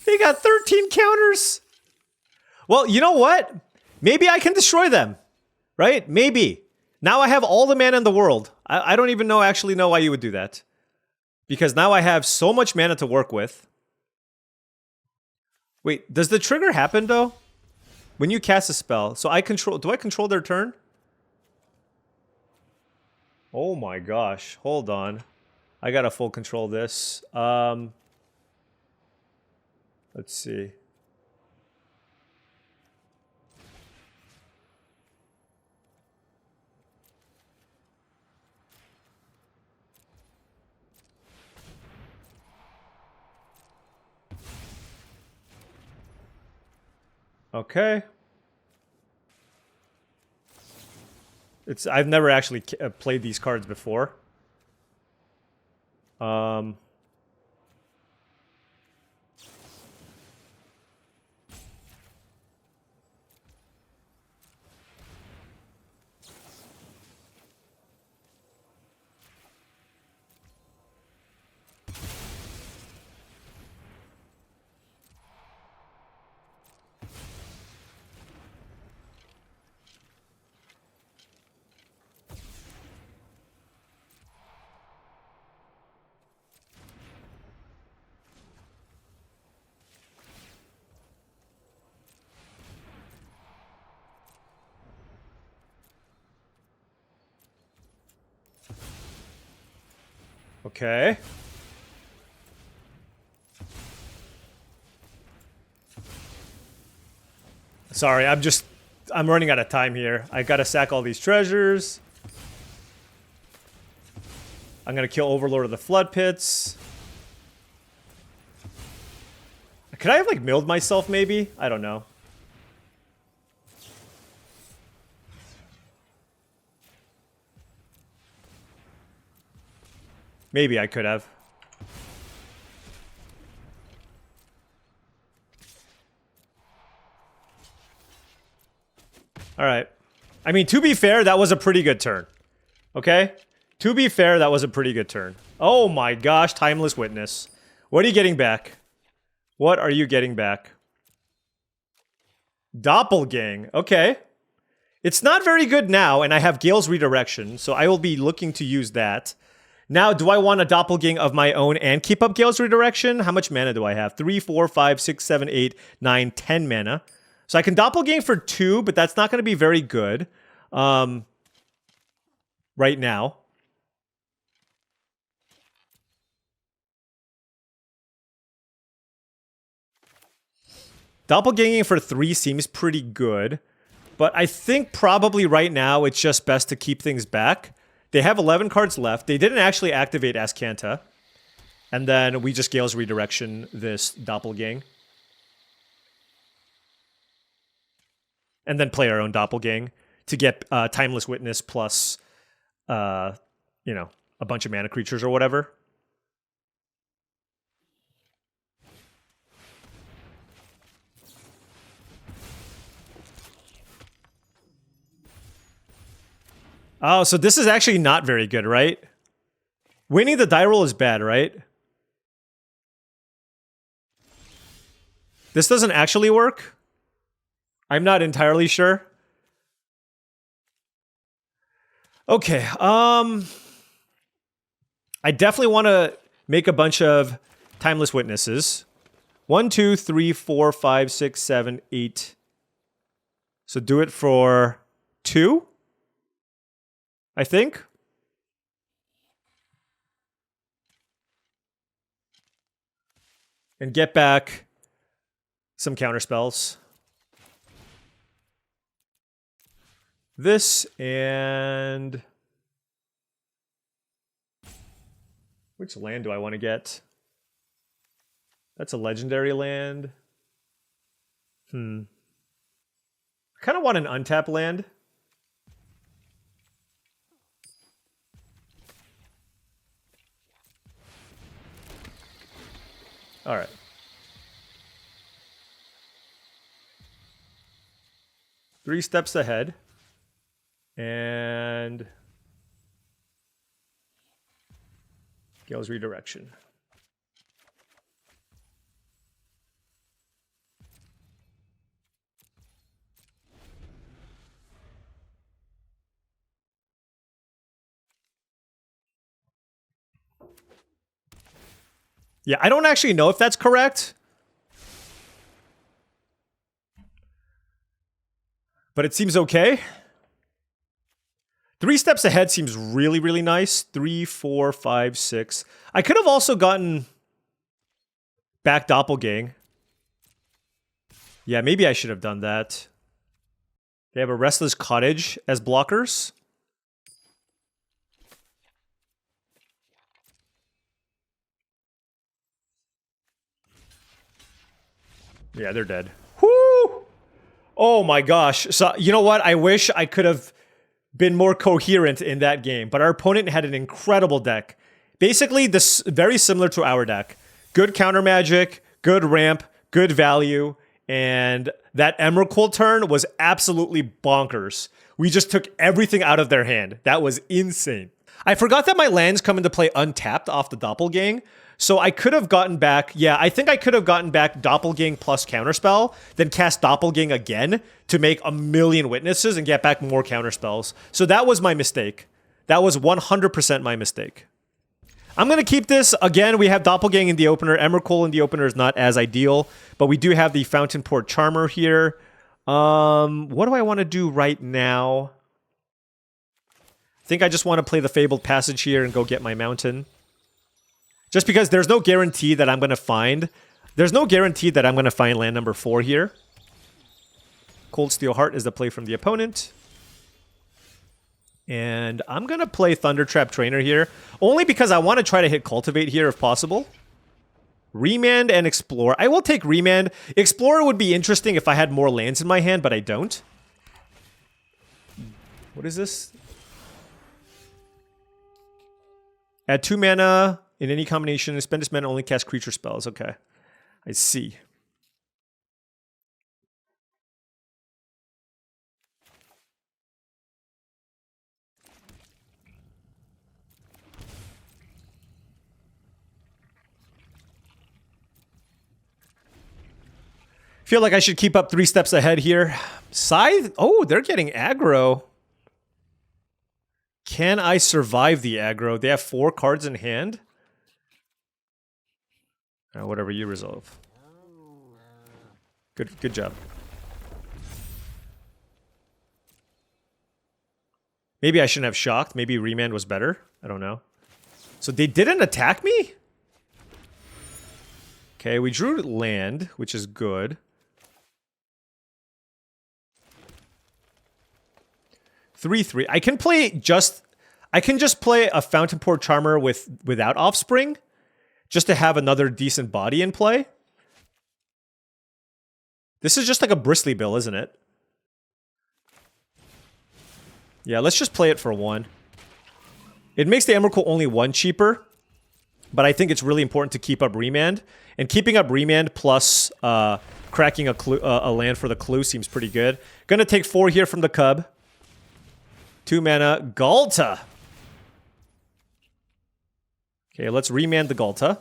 They got 13 counters. Well, you know what? Maybe I can destroy them, right? Maybe. Now I have all the mana in the world. I don't even actually know why you would do that. Because now I have so much mana to work with. Wait, does the trigger happen though? When you cast a spell, so do I control their turn? Oh my gosh, hold on. I gotta full control this. Let's see. Okay. I've never actually played these cards before. Okay. Sorry, I'm running out of time here. I gotta sack all these treasures. I'm gonna kill Overlord of the Flood Pits. Could I have, like, milled myself, maybe? I don't know. Maybe I could have. Alright. I mean, to be fair, that was a pretty good turn. Okay? To be fair, that was a pretty good turn. Oh my gosh, Timeless Witness. What are you getting back? What are you getting back? Doppelgang. Okay. It's not very good now, and I have Gale's Redirection, so I will be looking to use that. Now, do I want a Doppelgang of my own and keep up Gale's Redirection? How much mana do I have? 3, 4, 5, 6, 7, 8, 9, 10 mana. So I can Doppelgang for 2, but that's not going to be very good right now. Doppelganging for 3 seems pretty good, but I think probably right now it's just best to keep things back. They have 11 cards left. They didn't actually activate Azcanta. And then we just Gale's Redirection this Doppelgang. And then play our own Doppelgang to get Timeless Witness plus, you know, a bunch of mana creatures or whatever. Oh, so this is actually not very good, right? Winning the die roll is bad, right? This doesn't actually work? I'm not entirely sure. Okay, I definitely want to make a bunch of Timeless Witnesses. 1, 2, 3, 4, 5, 6, 7, 8. So do it for 2? I think. And get back some counterspells. This and... which land do I want to get? That's a legendary land. I kind of want an untapped land. All right. Three steps ahead. And Gale's Redirection. Yeah, I don't actually know if that's correct. But it seems okay. 3 steps ahead seems really, really nice. 3, 4, 5, 6. I could have also gotten back Doppelgang. Yeah, maybe I should have done that. They have a Restless Cottage as blockers. Yeah, they're dead. Whoo! Oh my gosh. So, you know what? I wish I could have been more coherent in that game, but our opponent had an incredible deck. Basically, this very similar to our deck. Good counter magic, good ramp, good value, and that Emrakul turn was absolutely bonkers. We just took everything out of their hand. That was insane. I forgot that my lands come into play untapped off the Doppelgang, so I could have gotten back, yeah, I think I could have gotten back Doppelgang plus Counterspell, then cast Doppelgang again to make a million witnesses and get back more Counterspells. So that was my mistake. That was 100% my mistake. I'm going to keep this. Again, we have Doppelgang in the opener. Emrakul in the opener is not as ideal, but we do have the Fountain Port Charmer here. What do I want to do right now? I think I just want to play the Fabled Passage here and go get my mountain. Just because there's no guarantee that I'm going to find... There's no guarantee that I'm going to find land number 4 here. Cold Steel Heart is the play from the opponent. And I'm going to play Thunder Trap Trainer here. Only because I want to try to hit Cultivate here if possible. Remand and Explore. I will take Remand. Explorer would be interesting if I had more lands in my hand, but I don't. What is this? Add 2 mana in any combination. Spend this mana, only cast creature spells. Okay. I see. Feel like I should keep up 3 steps ahead here. Scythe? Oh, they're getting aggro. Can I survive the aggro? They have 4 cards in hand. Whatever you resolve. Good job. Maybe I shouldn't have shocked. Maybe Remand was better. I don't know. So they didn't attack me? Okay, we drew land, which is good. 3/3. I can just play a Fountain Port Charmer without Offspring, just to have another decent body in play. This is just like a Bristly Bill, isn't it? Yeah, let's just play it for 1. It makes the Emrakul only 1 cheaper, but I think it's really important to keep up Remand. And keeping up Remand plus cracking a land for the clue seems pretty good. Gonna take 4 here from the Cub. 2 mana, Galta. Okay, let's Remand the Galta.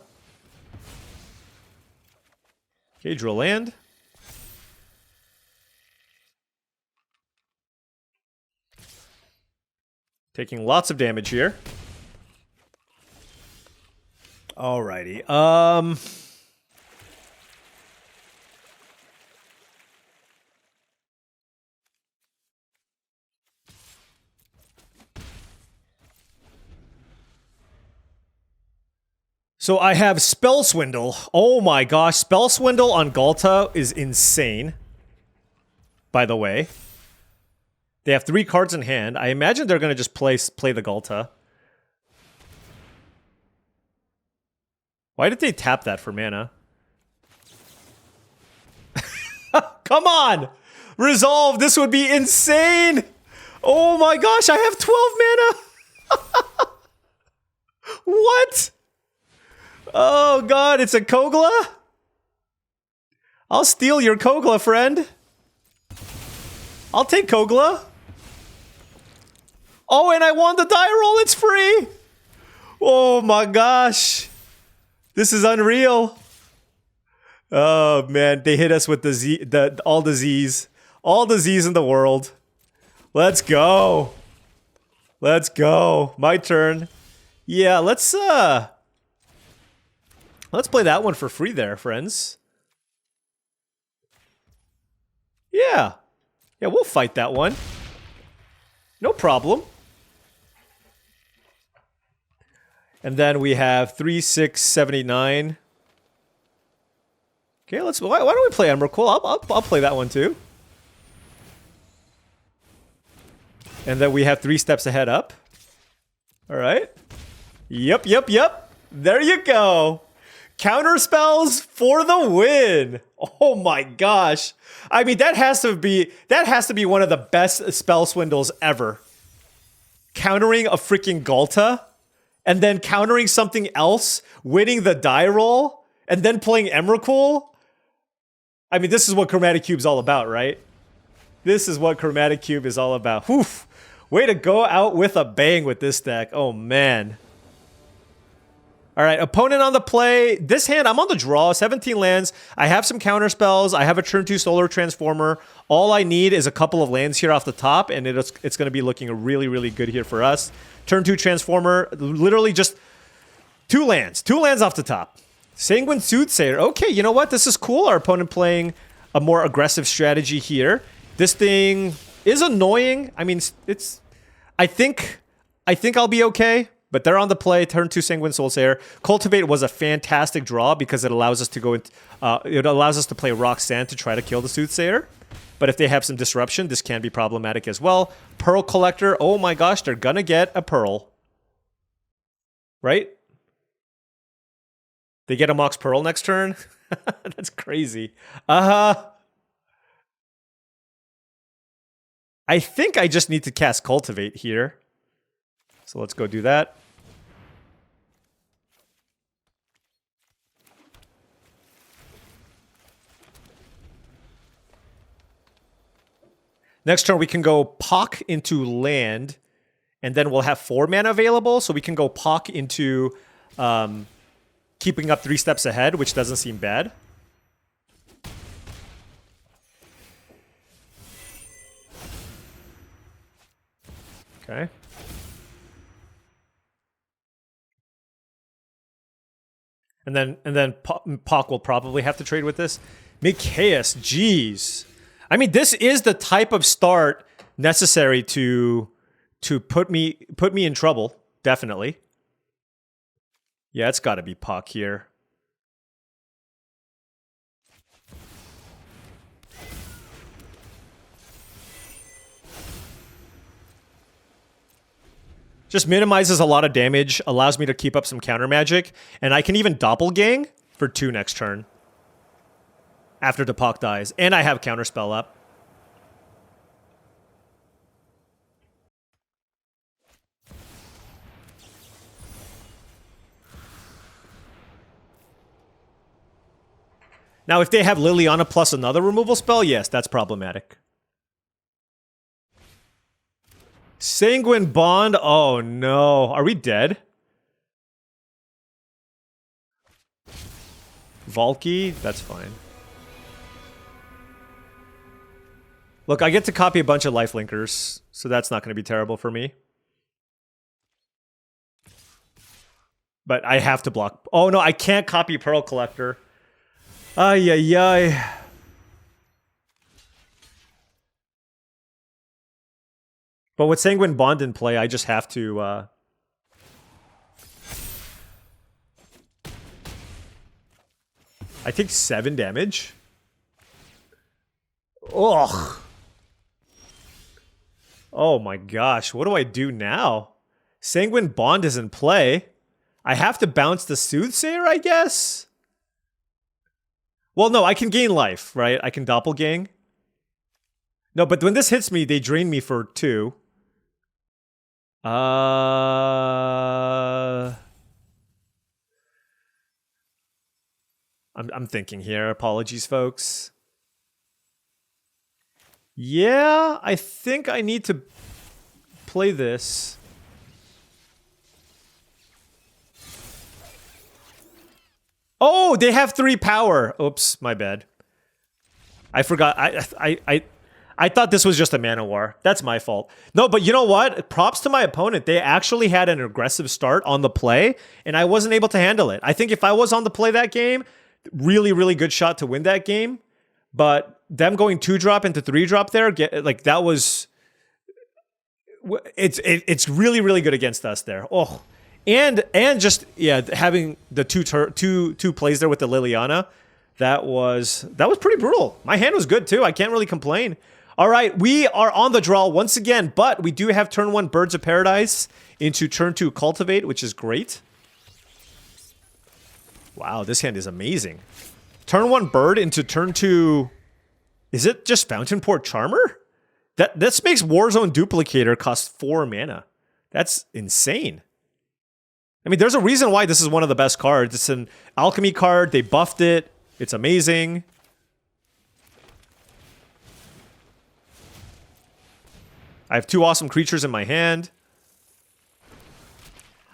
Okay, draw land. Taking lots of damage here. Alrighty. So I have Spell Swindle. Oh my gosh, Spell Swindle on Galta is insane. By the way. They have 3 cards in hand. I imagine they're going to just play the Galta. Why did they tap that for mana? Come on! Resolve! This would be insane! Oh my gosh, I have 12 mana! What? Oh god, it's a Kogla? I'll steal your Kogla, friend. I'll take Kogla. Oh, and I won the die roll, it's free! Oh my gosh. This is unreal. Oh man, they hit us with all the Z's. All the Z's in the world. Let's go. Let's go. My turn. Yeah, let's play that one for free there, friends. Yeah. Yeah, we'll fight that one. No problem. And then we have 3, 6, 7, 8, 9. Okay, why don't we play Emrakul? I'll play that one too. And then we have 3 steps ahead up. Alright. Yep. There you go. Counter spells for the win. Oh my gosh. I mean, that has to be one of the best spell swindles ever. Countering a freaking Galta, and then countering something else, winning the die roll, and then playing Emrakul. I mean, this is what Chromatic Cube's all about, right? This is what Chromatic Cube is all about. Whew. Way to go out with a bang with this deck. Oh, man. All right, opponent on the play. This hand, I'm on the draw, 17 lands. I have some counter spells. I have a turn 2 Solar Transformer. All I need is a couple of lands here off the top, and it's going to be looking really, really good here for us. Turn 2 Transformer, literally just 2 lands. 2 lands off the top. Sanguine Soothsayer. Okay, you know what? This is cool. Our opponent playing a more aggressive strategy here. This thing is annoying. I mean, I think I'll be okay. But they're on the play. Turn 2 Sanguine Soulsayer. Cultivate was a fantastic draw because it allows us to go. It allows us to play Roxanne to try to kill the Soothsayer. But if they have some disruption, this can be problematic as well. Pearl Collector. Oh my gosh, they're gonna get a Pearl. Right? They get a Mox Pearl next turn? That's crazy. I think I just need to cast Cultivate here. So let's go do that. Next turn, we can go Pock into land, and then we'll have 4 mana available, so we can go Pock into keeping up 3 steps ahead, which doesn't seem bad. Okay. And then Pock will probably have to trade with this. Mikaeus, jeez. I mean, this is the type of start necessary to put me in trouble, definitely. Yeah, it's got to be Pock here. Just minimizes a lot of damage, allows me to keep up some counter magic, and I can even doppelgang for 2 next turn. After the Pock dies. And I have counterspell up. Now, if they have Liliana plus another removal spell, yes, that's problematic. Sanguine Bond? Oh no. Are we dead? Valky? That's fine. Look, I get to copy a bunch of lifelinkers, so that's not going to be terrible for me. But I have to block. Oh no, I can't copy Pearl Collector. Ay, ay, ay. But with Sanguine Bond in play, I just have to... I take 7 damage. Ugh. Oh my gosh, what do I do now? Sanguine Bond is in play. I have to bounce the Soothsayer, I guess? Well, no, I can gain life, right? I can doppelgang. No, but when this hits me, they drain me for 2. I'm thinking here. Apologies, folks. Yeah, I think I need to play this. Oh, they have 3 power. Oops, my bad. I forgot. I thought this was just a mana war. That's my fault. No, but you know what? Props to my opponent. They actually had an aggressive start on the play, and I wasn't able to handle it. I think if I was on the play that game, really, really good shot to win that game. But them going 2-drop into 3-drop there, that was... It's really, really good against us there. Oh, and just, yeah, having the two plays there with the Liliana, that was pretty brutal. My hand was good, too. I can't really complain. All right, we are on the draw once again, but we do have turn 1 Birds of Paradise into turn 2 Cultivate, which is great. Wow, this hand is amazing. Turn 1 Bird into turn 2... Is it just Fountain Port Charmer? This makes Warzone Duplicator cost 4 mana. That's insane. I mean, there's a reason why this is one of the best cards. It's an alchemy card. They buffed it. It's amazing. I have 2 awesome creatures in my hand.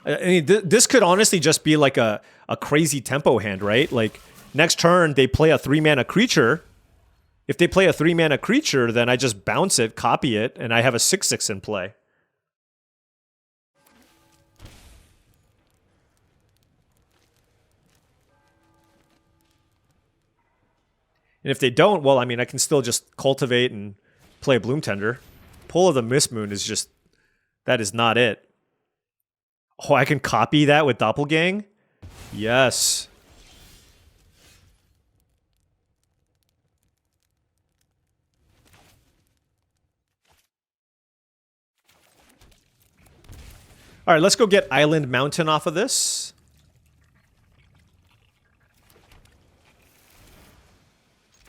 I mean, this could honestly just be like a crazy tempo hand, right? Like, next turn, they play a 3-mana creature. If they play a 3-mana creature, then I just bounce it, copy it, and I have a 6/6 in play. And if they don't, well, I mean, I can still just cultivate and play a Bloom Tender. Pull of the Mist Moon is just... That is not it. Oh, I can copy that with Doppelgang? Yes. All right, let's go get Island Mountain off of this.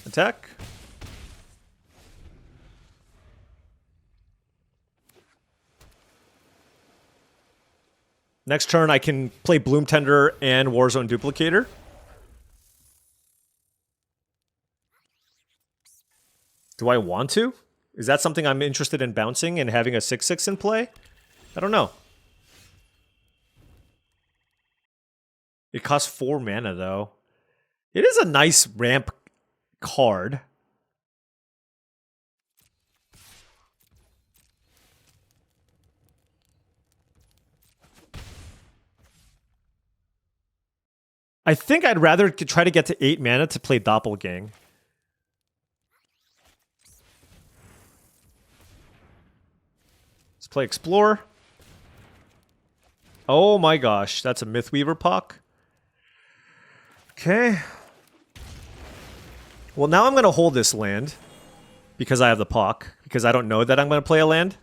Attack. Next turn, I can play Bloom Tender and Warzone Duplicator. Do I want to? Is that something I'm interested in bouncing and having a 6/6 in play? I don't know. It costs 4 mana, though. It is a nice ramp card. I think I'd rather try to get to 8 mana to play Doppelgang. Let's play Explore. Oh my gosh, that's a Mythweaver Puck. Okay. Well, now I'm going to hold this land because I have the Puck, because I don't know that I'm going to play a land.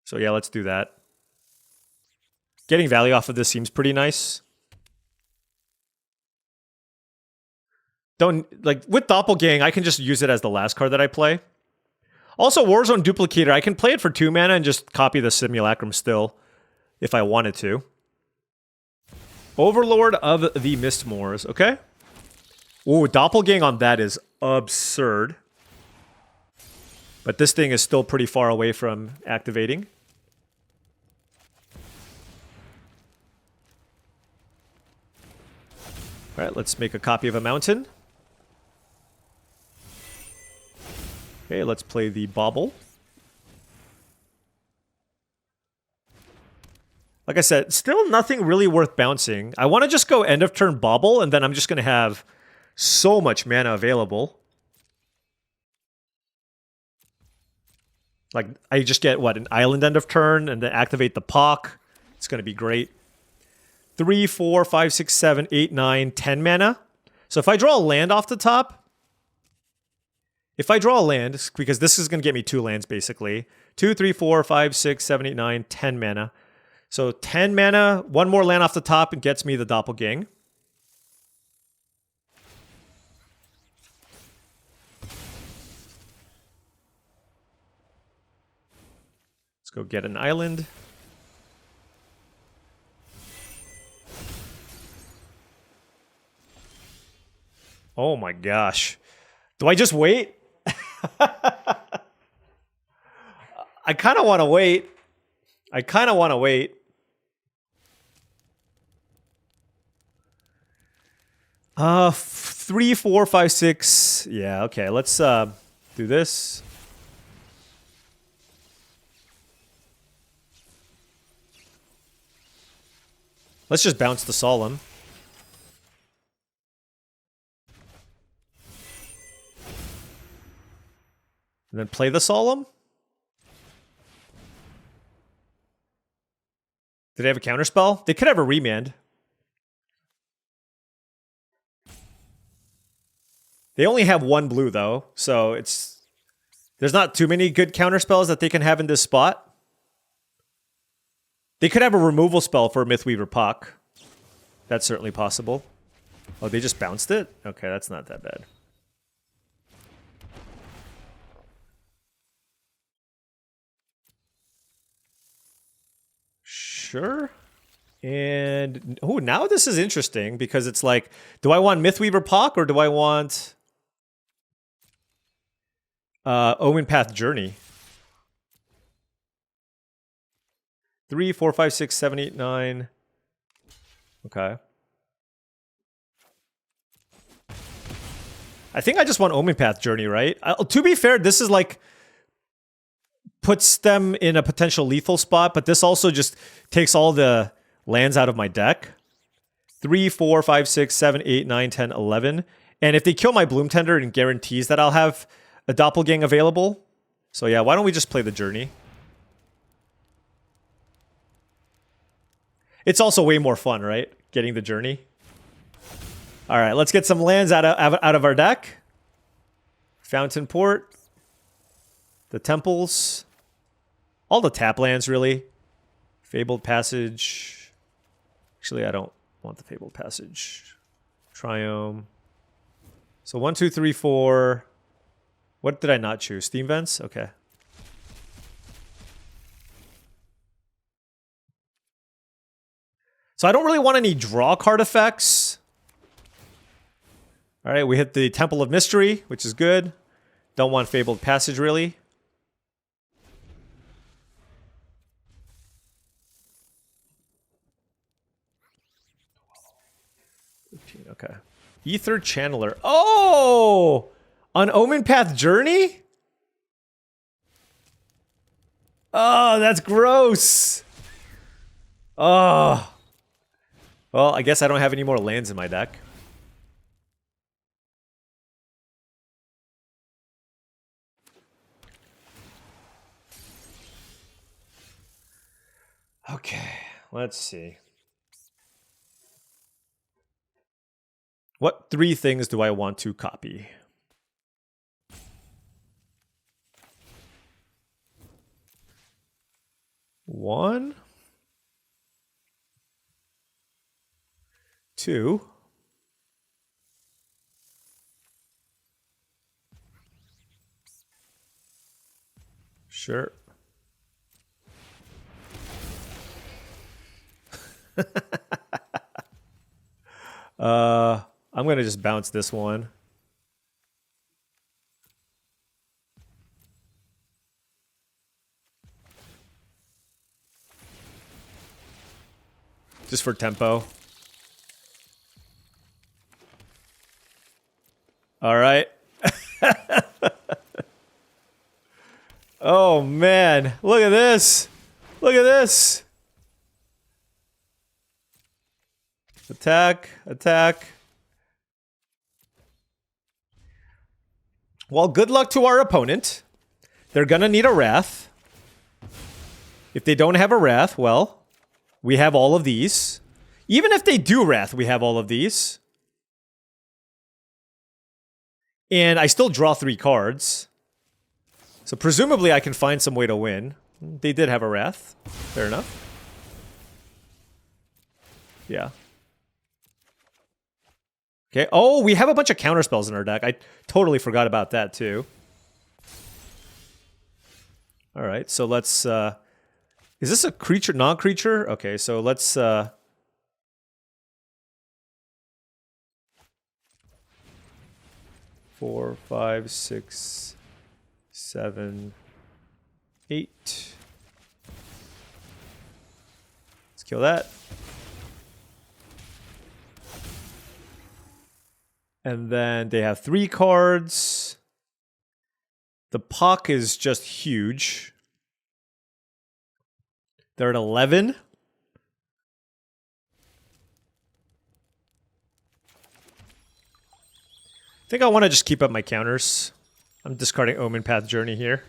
So yeah, let's do that. Getting value off of this seems pretty nice. Don't, like, with Doppelgang, I can just use it as the last card that I play. Also, Warzone Duplicator, I can play it for 2 mana and just copy the Simulacrum still, if I wanted to. Overlord of the Mistmoors, okay? Ooh, Doppelgang on that is absurd. But this thing is still pretty far away from activating. Alright, let's make a copy of a mountain. Okay, let's play the Bauble. Like I said, still nothing really worth bouncing. I want to just go end of turn Bauble, and then I'm just going to have so much mana available. Like, I just get, what, an island end of turn, and then activate the Puck. It's going to be great. 3, 4, 5, 6, 7, 8, 9, 10 mana. So if I draw a land off the top, because this is going to get me 2 lands, basically. 2, 3, 4, 5, 6, 7, 8, 9, 10 mana. So 10 mana, 1 more land off the top, and gets me the Doppelgang. Let's go get an island. Oh my gosh. Do I just wait? I kind of want to wait. 3, 4, 5, 6. Yeah, okay. Let's do this. Let's just bounce the Solemn. And then play the Solemn? Did they have a counterspell? They could have a remand. They only have 1 blue, though, so there's not too many good counterspells that they can have in this spot. They could have a removal spell for a Mythweaver Puck. That's certainly possible. Oh, they just bounced it? Okay, that's not that bad. Sure. And, oh, now this is interesting because it's like, do I want Mythweaver Puck or do I want Omen Path Journey? 3, 4, 5, 6, 7, 8, 9. Okay. I think I just want Omen Path Journey, right? To be fair, this is like puts them in a potential lethal spot, but this also just takes all the lands out of my deck. 3, 4, 5, 6, 7, 8, 9, 10, 11. And if they kill my Bloom Tender, it guarantees that I'll have a Doppelgang available. So yeah, why don't we just play the Journey? It's also way more fun, right? Getting the journey. All right, let's get some lands out of our deck. Fountain Port. The Temples. All the tap lands, really. Fabled Passage. Actually, I don't want the Fabled Passage. Triome. So 1, 2, 3, 4. What did I not choose? Steam Vents? Okay. So I don't really want any draw card effects. All right, we hit the Temple of Mystery, which is good. Don't want Fabled Passage, really. Okay. Ether Channeler. Oh! On Omen Path Journey? Oh, that's gross. Oh. Well, I guess I don't have any more lands in my deck. Okay, let's see. What 3 things do I want to copy? One, 2, sure. I'm gonna just bounce this one. Just for tempo. All right. Oh man, look at this. Look at this. Attack, attack. Well, good luck to our opponent. They're gonna need a Wrath. If they don't have a Wrath, well, we have all of these. Even if they do Wrath, we have all of these. And I still draw 3 cards. So presumably I can find some way to win. They did have a Wrath. Fair enough. Yeah. Okay. Oh, we have a bunch of counterspells in our deck. I totally forgot about that too. All right. So let's... is this a creature, non-creature? Okay, so let's... 4, 5, 6, 7, 8. Let's kill that. And then they have 3 cards. The Puck is just huge. They're at 11. I think I want to just keep up my counters. I'm discarding Omen Path Journey here.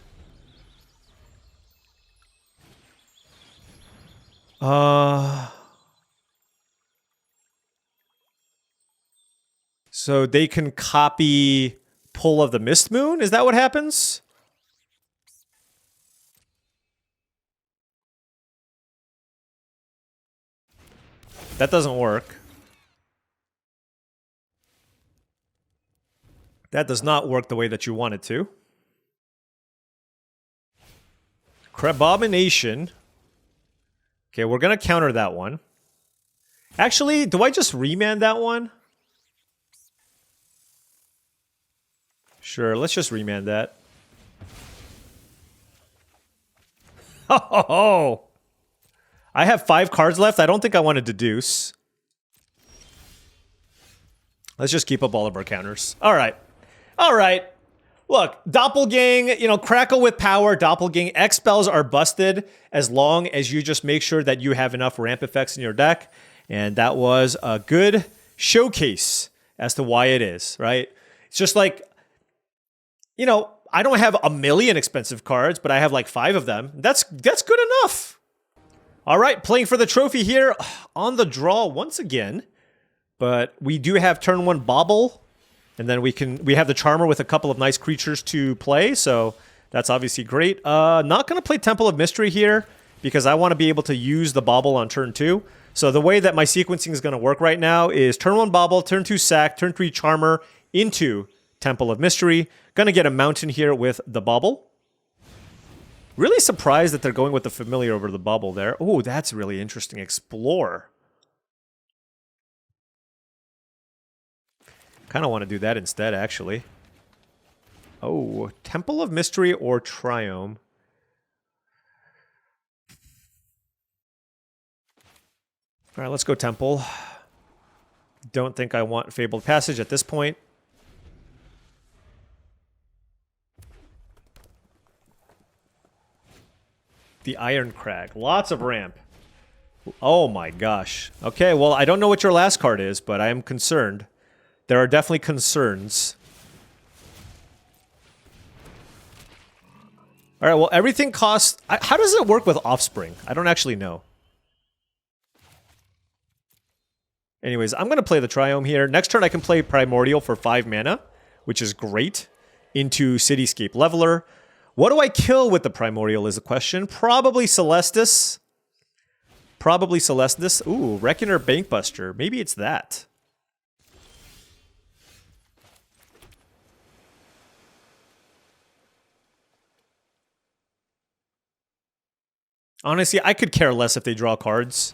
So they can copy Pull of the Mist Moon? Is that what happens? That doesn't work. That does not work the way that you want it to. Crabomination. Okay, we're going to counter that one. Actually, do I just remand that one? Sure, let's just remand that. Oh! I have 5 cards left. I don't think I want to deduce. Let's just keep up all of our counters. All right. All right. Look, Doppelgang, you know, Crackle with Power, Doppelgang, X spells are busted as long as you just make sure that you have enough ramp effects in your deck. And that was a good showcase as to why it is, right? It's just like, you know, I don't have a million expensive cards, but I have like 5 of them. That's good enough. All right, playing for the trophy here on the draw once again. But we do have turn 1 Bauble. And then we have the Charmer with a couple of nice creatures to play. So that's obviously great. Not going to play Temple of Mystery here because I want to be able to use the Bauble on turn 2. So the way that my sequencing is going to work right now is turn 1 Bauble, turn 2 Sack, turn 3 Charmer into Temple of Mystery. Going to get a Mountain here with the Bauble. Really surprised that they're going with the Familiar over the Bauble there. Oh, that's really interesting. Explore. Kind of want to do that instead, actually. Oh, Temple of Mystery or Triome. All right, let's go Temple. Don't think I want Fabled Passage at this point. The Iron Crag. Lots of ramp. Oh my gosh. Okay, well, I don't know what your last card is, but I am concerned. There are definitely concerns. All right, well, everything costs... How does it work with Offspring? I don't actually know. Anyways, I'm going to play the Triome here. Next turn, I can play Primordial for 5 mana, which is great, into Cityscape Leveler. What do I kill with the Primordial is the question. Probably Celestis. Probably Celestis. Ooh, Reckoner Bankbuster. Maybe it's that. Honestly, I could care less if they draw cards.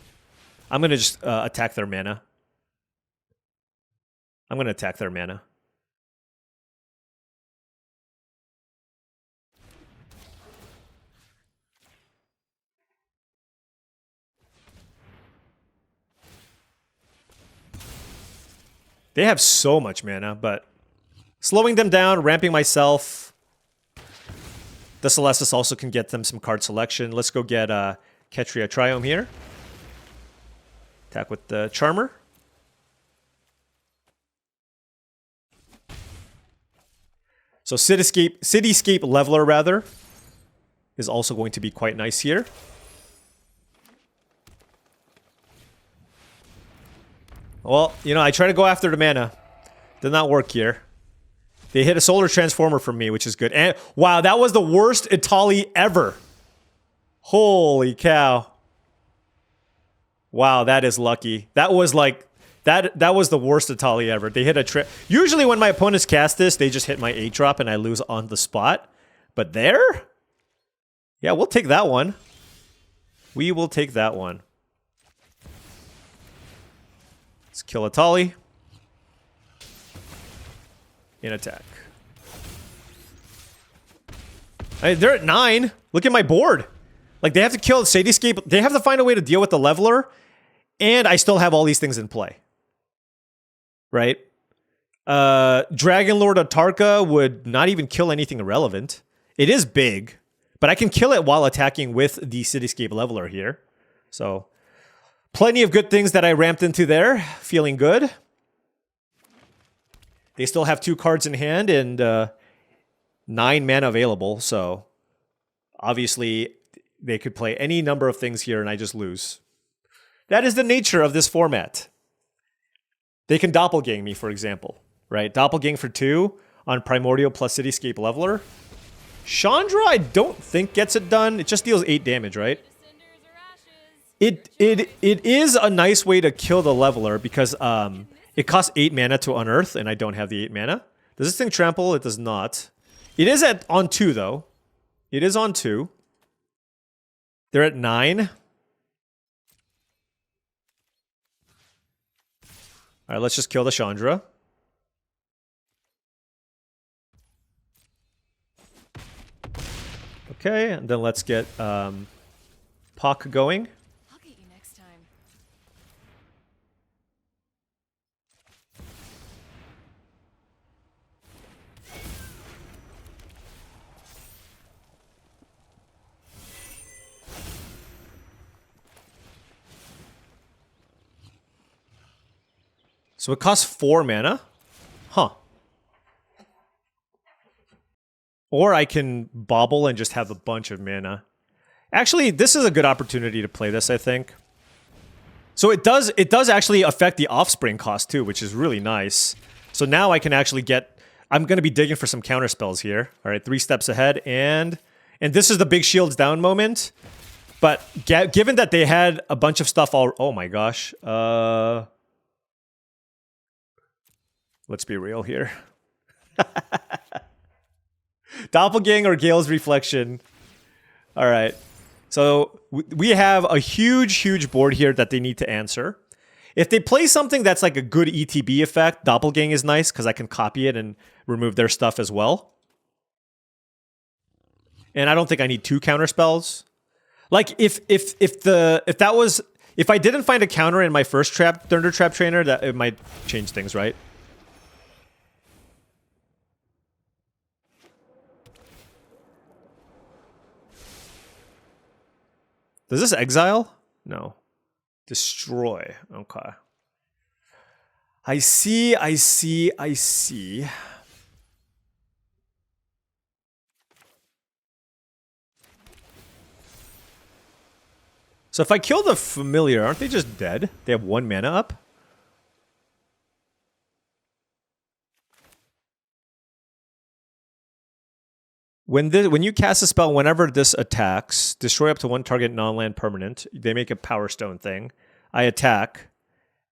I'm going to just attack their mana. I'm going to attack their mana. They have so much mana, but slowing them down, ramping myself. The Celestis also can get them some card selection. Let's go get Ketria Triome here. Attack with the Charmer. So Cityscape Leveler, rather, is also going to be quite nice here. Well, you know, I try to go after the mana. Did not work here. They hit a Solar Transformer from me, which is good. And wow, that was the worst Itali ever. Holy cow. Wow, that is lucky. That was like... That was the worst Itali ever. They hit a... Usually when my opponents cast this, they just hit my 8-drop and I lose on the spot. But there? Yeah, we'll take that one. We will take that one. Let's kill Itali. In attack. They're at 9. Look at my board. Like, they have to kill Cityscape. They have to find a way to deal with the Leveler. And I still have all these things in play. Right? Dragon Lord Atarka would not even kill anything irrelevant. It is big. But I can kill it while attacking with the Cityscape Leveler here. So, plenty of good things that I ramped into there. Feeling good. They still have 2 cards in hand and 9 mana available, so obviously they could play any number of things here and I just lose. That is the nature of this format. They can Doppelgang me, for example, right? Doppelgang for 2 on Primordial plus Cityscape Leveler. Chandra, I don't think gets it done. It just deals 8 damage, right? It is a nice way to kill the Leveler because it costs 8 mana to unearth, and I don't have the 8 mana. Does this thing trample? It does not. It is on 2, though. It is on 2. They're at 9. All right, let's just kill the Chandra. Okay, and then let's get Pak going. So it costs 4 mana? Huh. Or I can Bauble and just have a bunch of mana. Actually, this is a good opportunity to play this, I think. So it does actually affect the offspring cost too, which is really nice. So now I can actually get... I'm going to be digging for some counter spells here. All right, 3 steps ahead, and this is the big shields down moment. But given that they had a bunch of stuff all... Oh my gosh. Let's be real here. Doppelganger or Gale's Reflection. All right. So we have a huge board here that they need to answer. If they play something that's like a good ETB effect, Doppelgang is nice because I can copy it and remove their stuff as well. And I don't think I need 2 counter spells. Like if I didn't find a counter in my first Thunder Trap Trainer, that it might change things, right? Does this exile? No. Destroy. Okay. I see. So if I kill the familiar, aren't they just dead? They have 1 mana up? When you cast a spell, whenever this attacks, destroy up to 1 target non-land permanent. They make a Power Stone thing. I attack,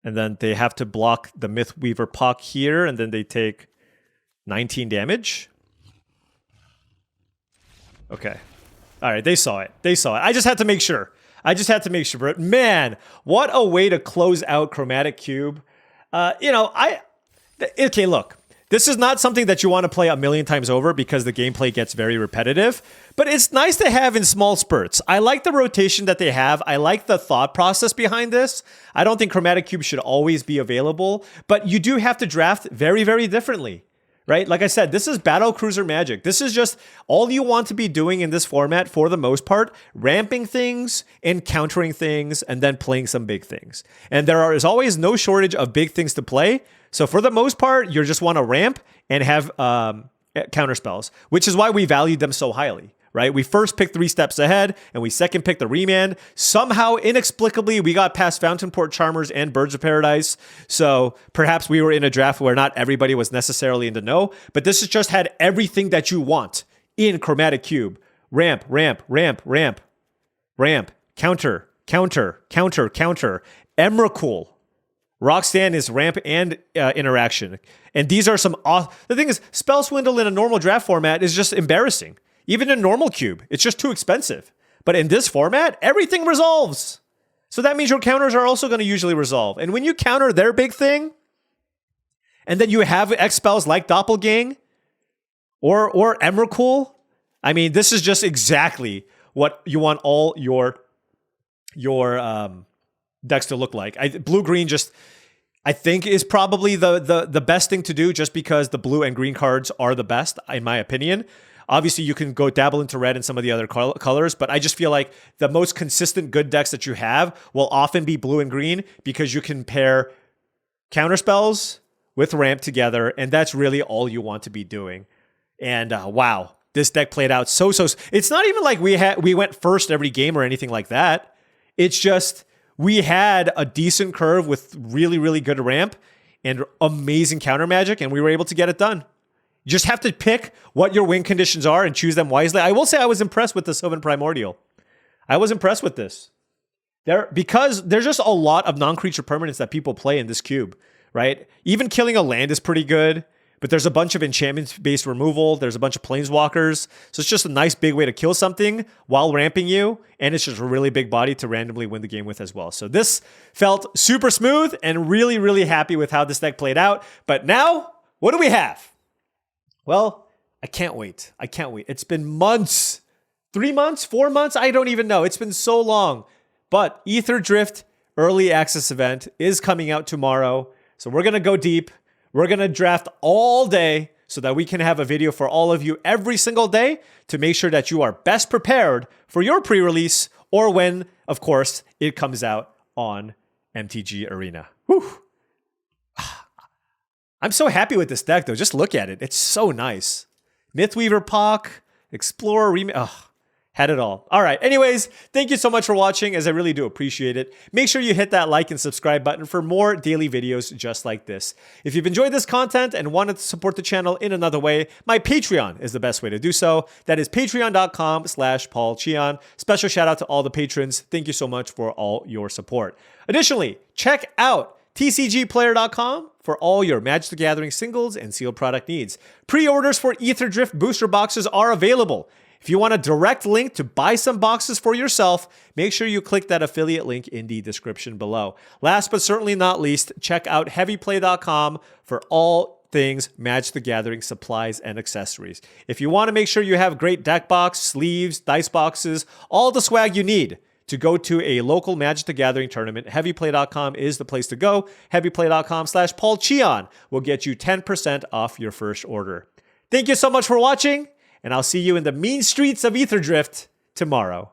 and then they have to block the Mythweaver Puck here, and then they take 19 damage. Okay. All right, they saw it. I just had to make sure. But man, what a way to close out Chromatic Cube. Okay, look. This is not something that you want to play a million times over because the gameplay gets very repetitive, but it's nice to have in small spurts. I like the rotation that they have. I like the thought process behind this. I don't think Chromatic Cube should always be available, but you do have to draft very, very differently, right? Like I said, this is Battle Cruiser Magic. This is just all you want to be doing in this format for the most part, ramping things and countering things and then playing some big things. And there is always no shortage of big things to play. So for the most part, you just want to ramp and have counter spells, which is why we valued them so highly, right? We first picked 3 steps ahead, and we second picked the Remand. Somehow, inexplicably, we got past Fountainport Charmers and Birds of Paradise. So perhaps we were in a draft where not everybody was necessarily in the know, but this has just had everything that you want in Chromatic Cube. Ramp, counter, Emrakul. Roxanne is ramp and interaction. And these are some... The thing is, Spell Swindle in a normal draft format is just embarrassing. Even in normal cube, it's just too expensive. But in this format, everything resolves. So that means your counters are also going to usually resolve. And when you counter their big thing, and then you have X spells like Doppelgang or Emrakul, I mean, this is just exactly what you want all your decks to look like. Blue-green just, I think, is probably the best thing to do just because the blue and green cards are the best, in my opinion. Obviously, you can go dabble into red and some of the other colors, but I just feel like the most consistent good decks that you have will often be blue and green because you can pair counterspells with ramp together, and that's really all you want to be doing. And wow, this deck played out so. It's not even like we went first every game or anything like that. It's just we had a decent curve with really, really good ramp and amazing counter magic, and we were able to get it done. You just have to pick what your win conditions are and choose them wisely. I will say I was impressed with the Sylvan Primordial. I was impressed with this. Because there's just a lot of non-creature permanents that people play in this cube, right? Even killing a land is pretty good, but there's a bunch of enchantment-based removal. There's a bunch of planeswalkers. So it's just a nice big way to kill something while ramping you, and it's just a really big body to randomly win the game with as well. So this felt super smooth and really, really happy with how this deck played out. But now, what do we have? Well, I can't wait. It's been months. 3 months? 4 months? I don't even know. It's been so long. But Aetherdrift Early Access event is coming out tomorrow. So we're going to go deep. We're going to draft all day so that we can have a video for all of you every single day to make sure that you are best prepared for your pre-release or when, of course, it comes out on MTGArena. Whew. I'm so happy with this deck, though. Just look at it. It's so nice. Mythweaver Puck, Explorer, Had it all. All right. Anyways, thank you so much for watching, as I really do appreciate it. Make sure you hit that like and subscribe button for more daily videos just like this. If you've enjoyed this content and wanted to support the channel in another way, my Patreon is the best way to do so. That is patreon.com/paulcheon. Special shout out to all the patrons. Thank you so much for all your support. Additionally, check out TCGplayer.com for all your Magic the Gathering singles and sealed product needs. Pre-orders for Aetherdrift booster boxes are available. If you want a direct link to buy some boxes for yourself, make sure you click that affiliate link in the description below. Last but certainly not least, check out heavyplay.com for all things Magic the Gathering supplies and accessories. If you want to make sure you have great deck box, sleeves, dice boxes, all the swag you need to go to a local Magic the Gathering tournament, heavyplay.com is the place to go. heavyplay.com/paulcheon will get you 10% off your first order. Thank you so much for watching, and I'll see you in the mean streets of Aetherdrift tomorrow.